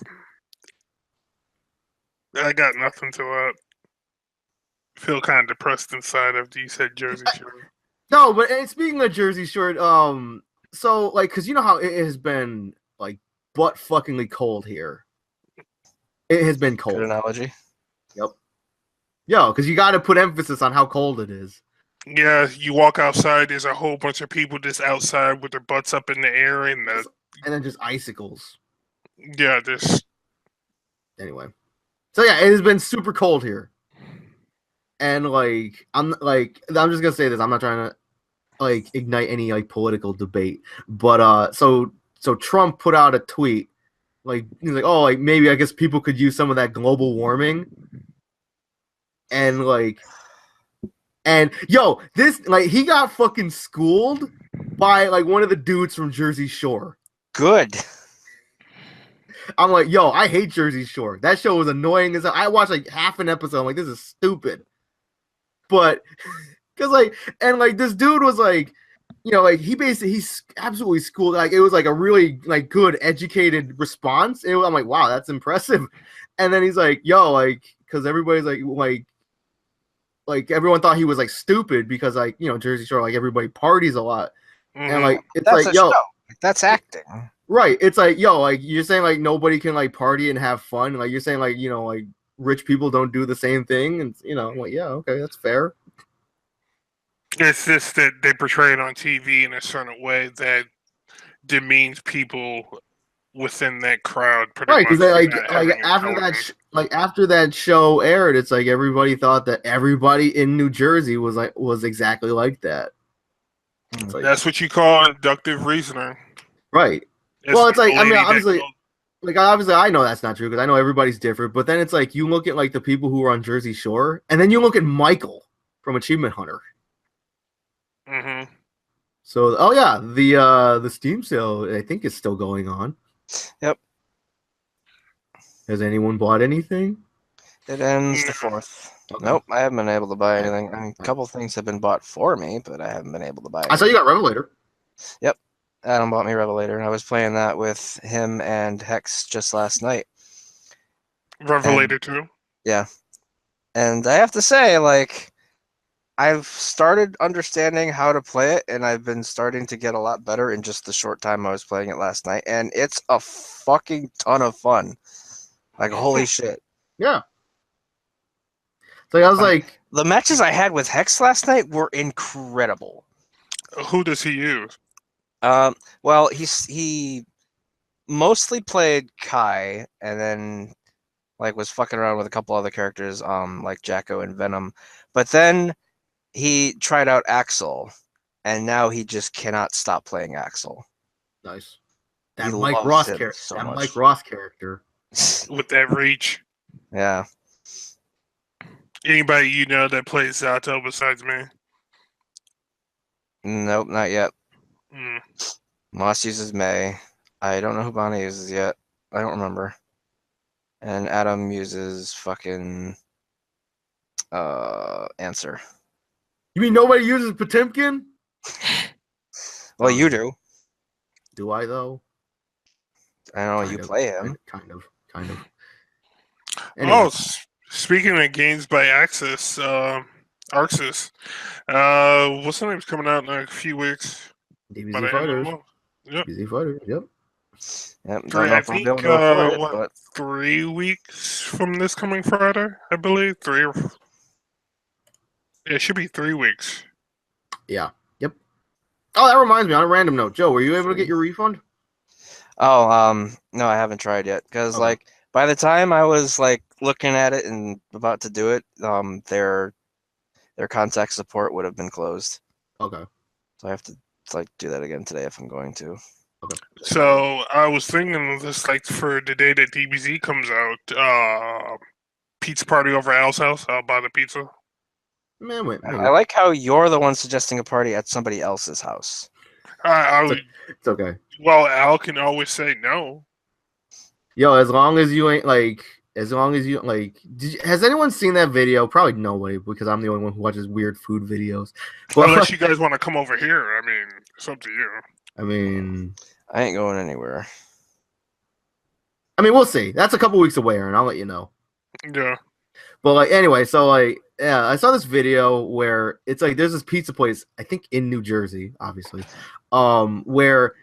I got nothing to I feel kind of depressed inside after you said Jersey Shore. No, but speaking of Jersey Shore, so like, because you know how it has been like butt fuckingly cold here. It has been cold. Good analogy. Yep. Yo, because you got to put emphasis on how cold it is. Yeah, you walk outside, there's a whole bunch of people just outside with their butts up in the air, and then just icicles. Yeah, this. Anyway, so yeah, it has been super cold here, and like I'm just gonna say this. I'm not trying to like ignite any like political debate, but so Trump put out a tweet, like he's like, oh, like maybe I guess people could use some of that global warming, and like. And yo, this like he got fucking schooled by like one of the dudes from Jersey Shore. Good. I'm like, yo, I hate Jersey Shore. That show was annoying as I watched like half an episode. I'm like, this is stupid. But because like, and like this dude was like, like he's absolutely schooled. Like it was like a really like good educated response. I'm like, wow, that's impressive. And then he's like, yo, like, because everybody's like everyone thought he was like stupid because like Jersey Shore, like everybody parties a lot, and like it's that's like yo, that's acting, right? It's like yo, like you're saying like nobody can like party and have fun, like you're saying like like rich people don't do the same thing, and I'm like yeah, okay, that's fair. It's just that they portray it on TV in a certain way that demeans people within that crowd, right? Because after that show aired, it's like everybody thought that everybody in New Jersey was exactly like that. Like, that's what you call inductive reasoning, right? Well, it's like I mean, obviously, I know that's not true because I know everybody's different. But then it's like you look at like the people who are on Jersey Shore, and then you look at Michael from Achievement Hunter. Mm-hmm. So, oh yeah, the Steam sale I think is still going on. Yep. Has anyone bought anything? It ends the 4th. Okay. Nope, I haven't been able to buy anything. I mean, a couple things have been bought for me, but I haven't been able to buy anything. I saw you got Revelator. Yep. Adam bought me Revelator. I was playing that with him and Hex just last night. Revelator 2? Yeah. And I have to say, like, I've started understanding how to play it, and I've been starting to get a lot better in just the short time I was playing it last night, and it's a fucking ton of fun. Like, holy shit. Yeah. So I was like... The matches I had with Hex last night were incredible. Who does he use? Well, he mostly played Kai, and then like was fucking around with a couple other characters, like Jacko and Venom. But then he tried out Axel, and now he just cannot stop playing Axel. Nice. He That Mike loves Ross him character. so That much. Mike Ross character. With that reach. Yeah. Anybody you know that plays Zato besides me? Nope, not yet. Mm. Moss uses May. I don't know who Bonnie uses yet. I don't remember. And Adam uses fucking Answer. You mean nobody uses Potemkin? Well, you do. Do I though? I know Kind you of, play him. Kind of. Anyway. Oh, speaking of games by Axis, Arxis, what's the name's coming out in a few weeks? DBZ Fighters. Yep. DBZ Fighters. Yep. Yep. Don't know if I'll be able to afford it, but 3 weeks from this coming Friday, I believe. It should be 3 weeks. Yeah. Yep. Oh, that reminds me. On a random note, Joe, were you able to get your refund? Oh, no, I haven't tried yet. Because like by the time I was like looking at it and about to do it, their contact support would have been closed. Okay. So I have to like do that again today if I'm going to. Okay. So I was thinking of this, like for the day that DBZ comes out, pizza party over at Al's house. I'll buy the pizza. Man, wait. I like how you're the one suggesting a party at somebody else's house. It's okay. Well, Al can always say no. Yo, as long as you ain't like, has anyone seen that video? Probably nobody, because I'm the only one who watches weird food videos. But unless you guys want to come over here, I mean, it's up to you. I mean, I ain't going anywhere. I mean, we'll see. That's a couple weeks away, and I'll let you know. Yeah. But like, anyway, so like, yeah, I saw this video where it's like there's this pizza place, I think in New Jersey, obviously, where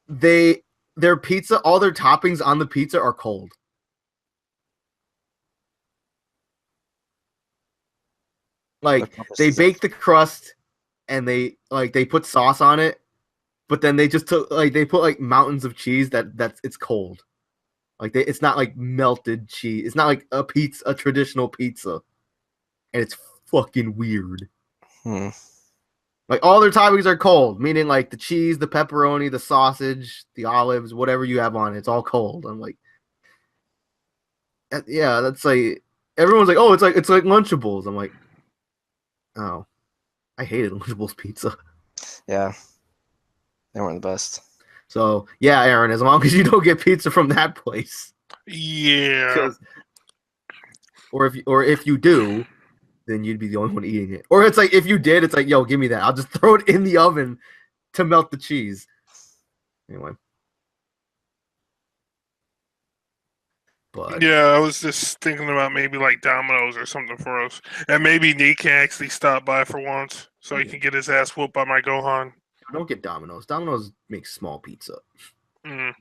their pizza, all their toppings on the pizza are cold. Like they bake the crust and they put sauce on it, but then they just they put like mountains of cheese that's it's cold. Like it's not like melted cheese. It's not like a traditional pizza. And it's fucking weird. Like all their toppings are cold, meaning like the cheese, the pepperoni, the sausage, the olives, whatever you have on it, it's all cold. I'm like, yeah, that's like everyone's like, oh, it's like Lunchables. I'm like, oh, I hated Lunchables pizza. Yeah, they weren't the best. So yeah, Aaron, as long as you don't get pizza from that place, yeah. Or if you do, then you'd be the only one eating it. Or it's like if you did, it's like, yo, give me that. I'll just throw it in the oven to melt the cheese. Anyway. But yeah, I was just thinking about maybe like Domino's or something for us. And maybe Nate can actually stop by for once so he can get his ass whooped by my Gohan. Don't get Domino's. Domino's makes small pizza. Well,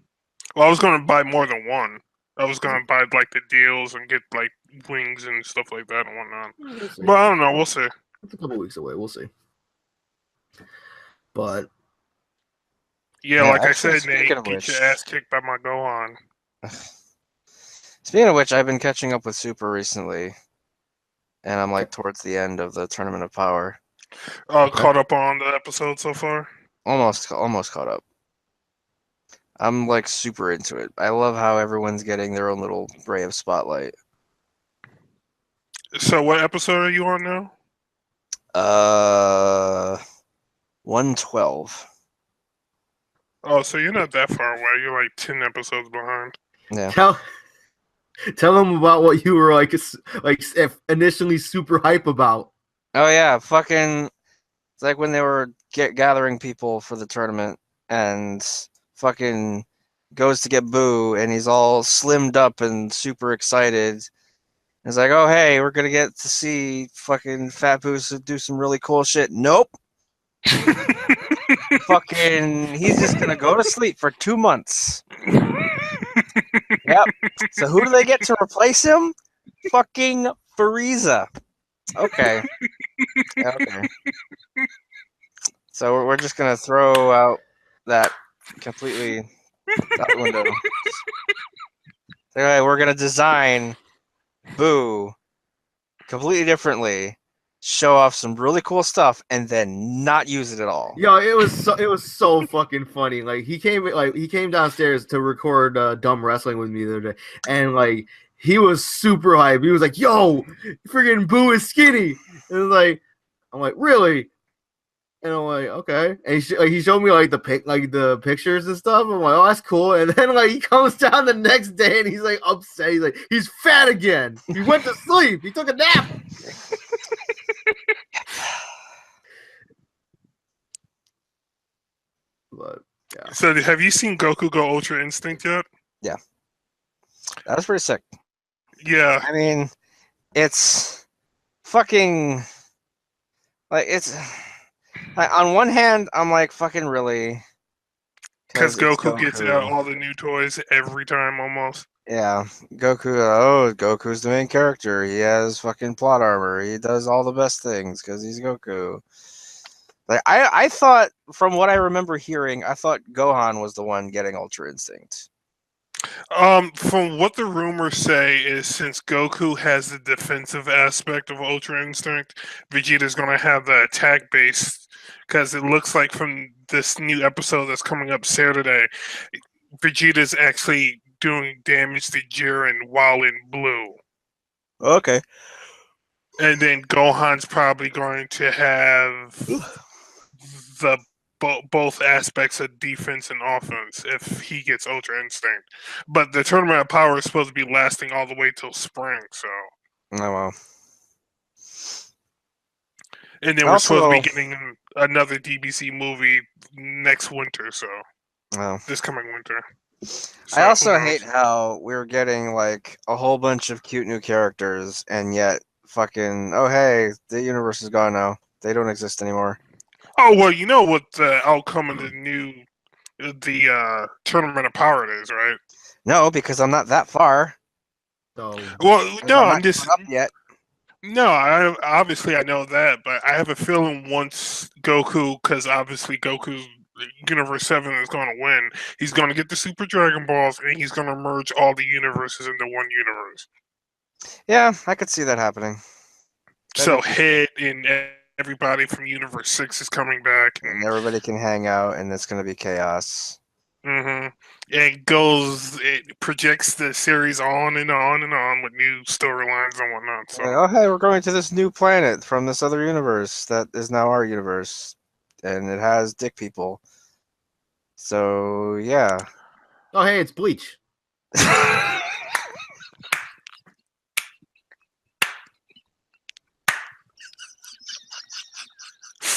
I was going to buy more than one. I was going to buy like the deals and get like wings and stuff like that and whatnot. But I don't know. We'll see. It's a couple weeks away. We'll see. But yeah, like I said, Nate, get your ass kicked by my Gohan. Speaking of which, I've been catching up with Super recently, and I'm like towards the end of the Tournament of Power. Caught up on the episode so far? Almost caught up. I'm like super into it. I love how everyone's getting their own little ray of spotlight. So what episode are you on now? 112. Oh, so you're not that far away. You're like 10 episodes behind. Yeah. Tell them about what you were like initially super hype about. Oh yeah, fucking. It's like when they were gathering people for the tournament, and fucking goes to get Boo, and he's all slimmed up and super excited. It's like, oh hey, we're gonna get to see fucking Fat Boo do some really cool shit. Nope. Fucking, he's just gonna go to sleep for 2 months. Yep. So who do they get to replace him? Fucking Frieza. Okay. Okay. So we're just gonna throw out that completely Out the window. Anyway, we're gonna design Boo completely differently, show off some really cool stuff, and then not use it at all. Yo, it was so fucking funny. Like he came downstairs to record Dumb Wrestling with me the other day, and like he was super hyped. He was like, "Yo, freaking Boo is skinny," and I'm like, "Really?" And I'm like, "Okay." And he showed me like the pictures and stuff. I'm like, "Oh, that's cool." And then like he comes down the next day and he's like upset. He's like, he's fat again. He went to sleep. He took a nap. But yeah. So have you seen Goku go Ultra Instinct yet? Yeah. That was pretty sick. Yeah. I mean, it's fucking like it's like, on one hand, I'm like, fucking really, because Goku gets out all the new toys every time almost. Yeah, Goku. Oh, Goku's the main character. He has fucking plot armor. He does all the best things because he's Goku. Like I thought, from what I remember hearing, I thought Gohan was the one getting Ultra Instinct. From what the rumors say is, since Goku has the defensive aspect of Ultra Instinct, Vegeta's gonna have the attack base. Because it looks like from this new episode that's coming up Saturday, Vegeta's actually doing damage to Jiren while in blue. Okay. And then Gohan's probably going to have the both aspects of defense and offense if he gets Ultra Instinct. But the Tournament of Power is supposed to be lasting all the way till spring, so. Oh, wow. And then we're supposed to be getting another DBC movie next winter, so. This coming winter. So, I also hate how we're getting like a whole bunch of cute new characters, and yet fucking, oh hey, the universe is gone now. They don't exist anymore. Oh, well, you know what the outcome of the Tournament of Power is, right? No, because I'm not that far. So, well, no, I'm just up yet. No, obviously I know that, but I have a feeling once Goku, because obviously Goku Universe 7 is going to win, he's going to get the Super Dragon Balls, and he's going to merge all the universes into one universe. Yeah, I could see that happening. So Head and everybody from Universe 6 is coming back. And everybody can hang out, and it's going to be chaos. Mm-hmm. It projects the series on and on and on with new storylines and whatnot. So. Oh, hey, we're going to this new planet from this other universe that is now our universe. And it has dick people. So, yeah. Oh, hey, it's Bleach.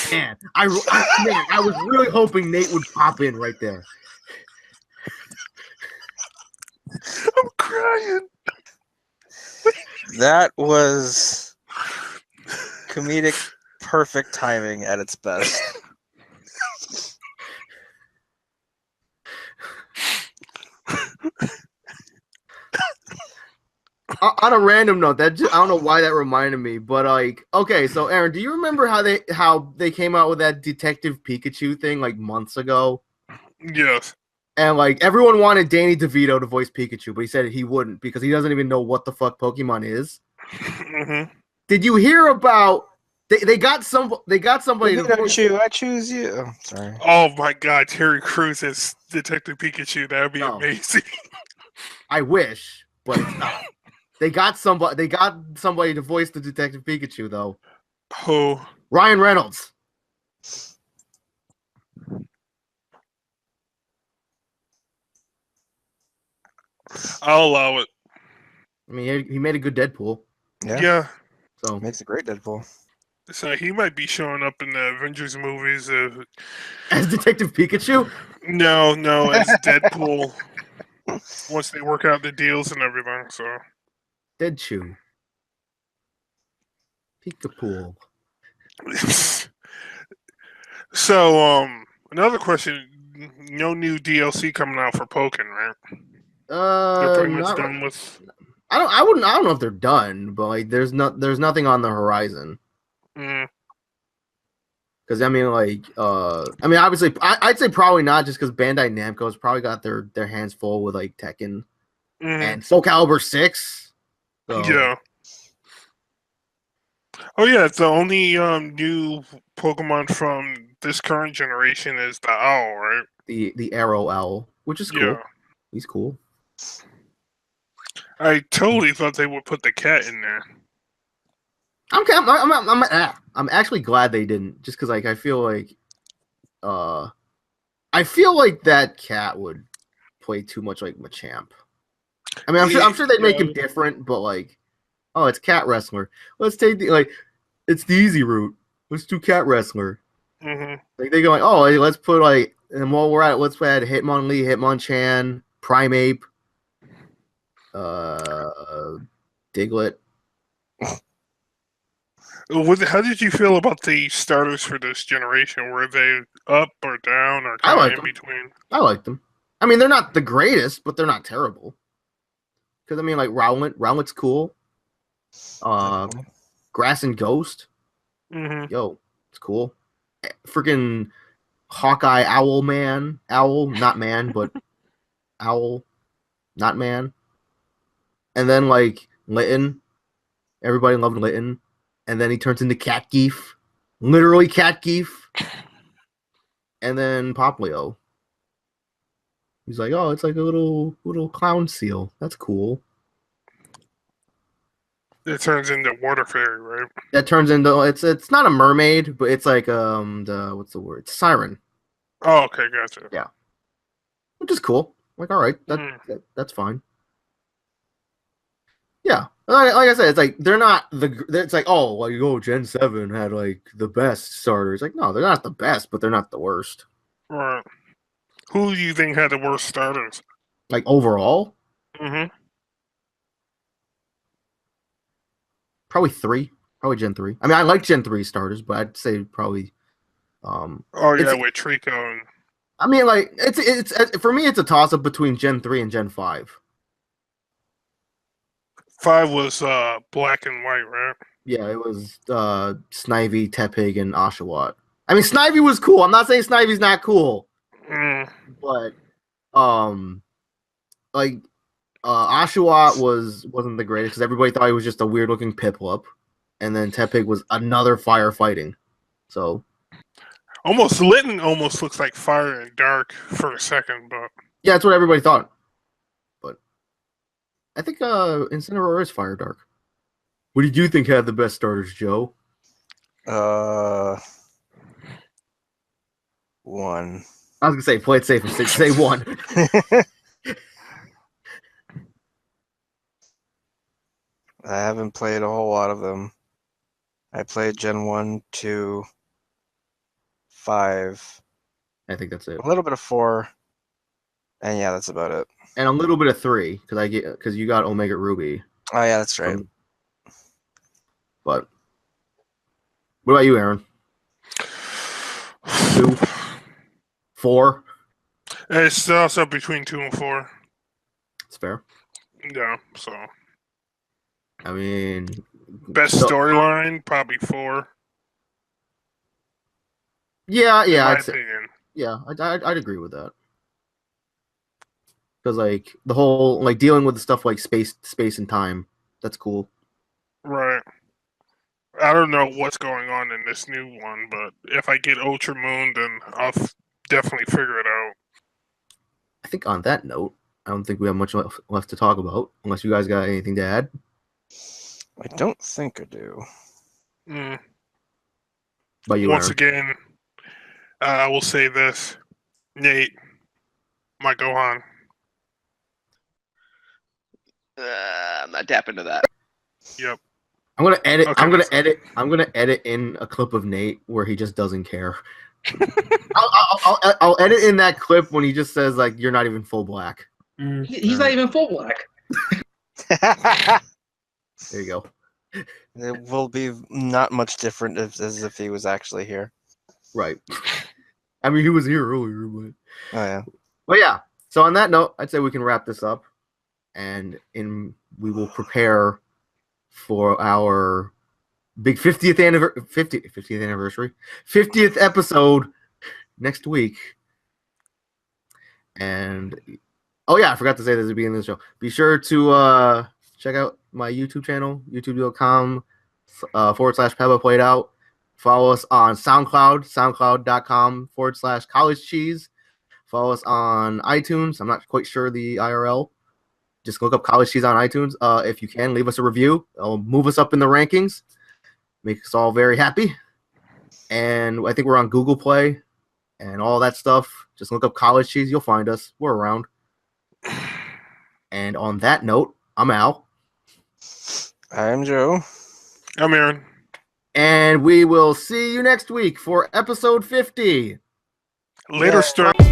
Man, I was really hoping Nate would pop in right there. I'm crying. That was comedic perfect timing at its best. On a random note, I don't know why that reminded me, but like, okay, so Aaron, do you remember how they came out with that Detective Pikachu thing like months ago? Yes. And like everyone wanted Danny DeVito to voice Pikachu, but he said he wouldn't because he doesn't even know what the fuck Pokemon is. Mm-hmm. Did you hear about? They got somebody to voice. I choose you. Oh, sorry. Oh my God, Terry Crews as Detective Pikachu. That would be amazing. I wish, but it's not. They got somebody to voice the Detective Pikachu though. Who? Ryan Reynolds. I'll allow it. I mean, he made a good Deadpool. Yeah. So makes a great Deadpool. So he might be showing up in the Avengers movies as Detective Pikachu. No, as Deadpool. Once they work out the deals and everything, so. Deadchew. Pikapool. So, another question. No new DLC coming out for Pokken, right? They're pretty much done with. I don't know if they're done, but like there's nothing on the horizon. Mm. Because I mean, like, obviously, I'd say probably not, just because Bandai Namco's probably got their hands full with like Tekken and Soul Calibur 6. So. Yeah. Oh yeah, the only new Pokemon from this current generation is the owl, right? The Arrow Owl, which is cool. Yeah. He's cool. I totally thought they would put the cat in there. I'm actually glad they didn't, just because like I feel like that cat would play too much like Machamp. I mean, I'm sure they'd make him different, but like, oh, it's cat wrestler. Let's take it's the easy route. Let's do cat wrestler. Mm-hmm. Like they go like, oh, hey, let's put like, and while we're at it, let's add Hitmonlee, Hitmonchan, Primeape, Diglett. How did you feel about the starters for this generation? Were they up or down or kind of in between? I like them. I mean, they're not the greatest, but they're not terrible. Because I mean, like Rowlet's cool. Grass and Ghost. Mm-hmm. Yo, it's cool. Freaking Hawkeye Owl, not man, but Owl, not man. And then like Litten, everybody loved Litten. And then he turns into Catgeef, literally Catgeef. And then Poplio. He's like, oh, it's like a little clown seal. That's cool. It turns into Water Fairy, right? That turns into it's not a mermaid, but it's like what's the word? Siren. Oh, okay, gotcha. Yeah, which is cool. Like, all right, that's fine. Yeah, like I said, it's like they're not it's like, oh, well, you go Gen 7 had like the best starters. Like, no, they're not the best, but they're not the worst. Right. Who do you think had the worst starters? Like overall? Mm-hmm. Probably 3. Probably Gen 3. I mean, I like Gen 3 starters, but I'd say probably. Oh yeah, with Trico and. I mean, like it's for me, it's a toss up between Gen 3 and Gen 5. 5 was black and white, right? Yeah, it was Snivy, Tepig, and Oshawott. I mean, Snivy was cool. I'm not saying Snivy's not cool, but like Oshawott wasn't the greatest because everybody thought he was just a weird looking Piplup, and then Tepig was another firefighting. So Litten almost looks like Fire and Dark for a second, but yeah, that's what everybody thought. But I think Incineroar is Fire Dark. What did you think had the best starters, Joe? 1. I was gonna say play it safe and say 1. I haven't played a whole lot of them. I played Gen 1, 2, 5. I think that's it. A little bit of 4. And yeah, that's about it. And a little bit of 3, because you got Omega Ruby. Oh yeah, that's right. But what about you, Aaron? 2, 4. It's also between 2 and 4. It's fair. Yeah, so. I mean, best storyline probably 4. Yeah, I'd say. Yeah, I'd agree with that. Because like the whole like dealing with the stuff like space and time, that's cool. Right. I don't know what's going on in this new one, but if I get Ultra Moon, then I'll definitely figure it out. I think on that note, I don't think we have much left to talk about, unless you guys got anything to add. I don't think I do. But you, once again, I will say this. Nate, my Gohan. I'm not tapping to that. Yep. I'm gonna edit. Okay, I'm gonna edit in a clip of Nate where he just doesn't care. I'll edit in that clip when he just says like, "You're not even full black." He's not even full black. There you go. It will be not much different as if he was actually here. Right. I mean, he was here earlier, but. Oh yeah. But yeah. So on that note, I'd say we can wrap this up, and we will prepare for our big 50th anniversary, 50th episode next week. And oh yeah, I forgot to say this at the beginning of the show. Be sure to check out my YouTube channel, youtube.com /Pebba Played Out. Follow us on SoundCloud, soundcloud.com/College Cheese. Follow us on iTunes. I'm not quite sure the IRL. Just look up College Cheese on iTunes. If you can, leave us a review. It'll move us up in the rankings. Make us all very happy. And I think we're on Google Play and all that stuff. Just look up College Cheese. You'll find us. We're around. And on that note, I'm Al. I'm Joe. I'm Aaron. And we will see you next week for episode 50. Later, Stern.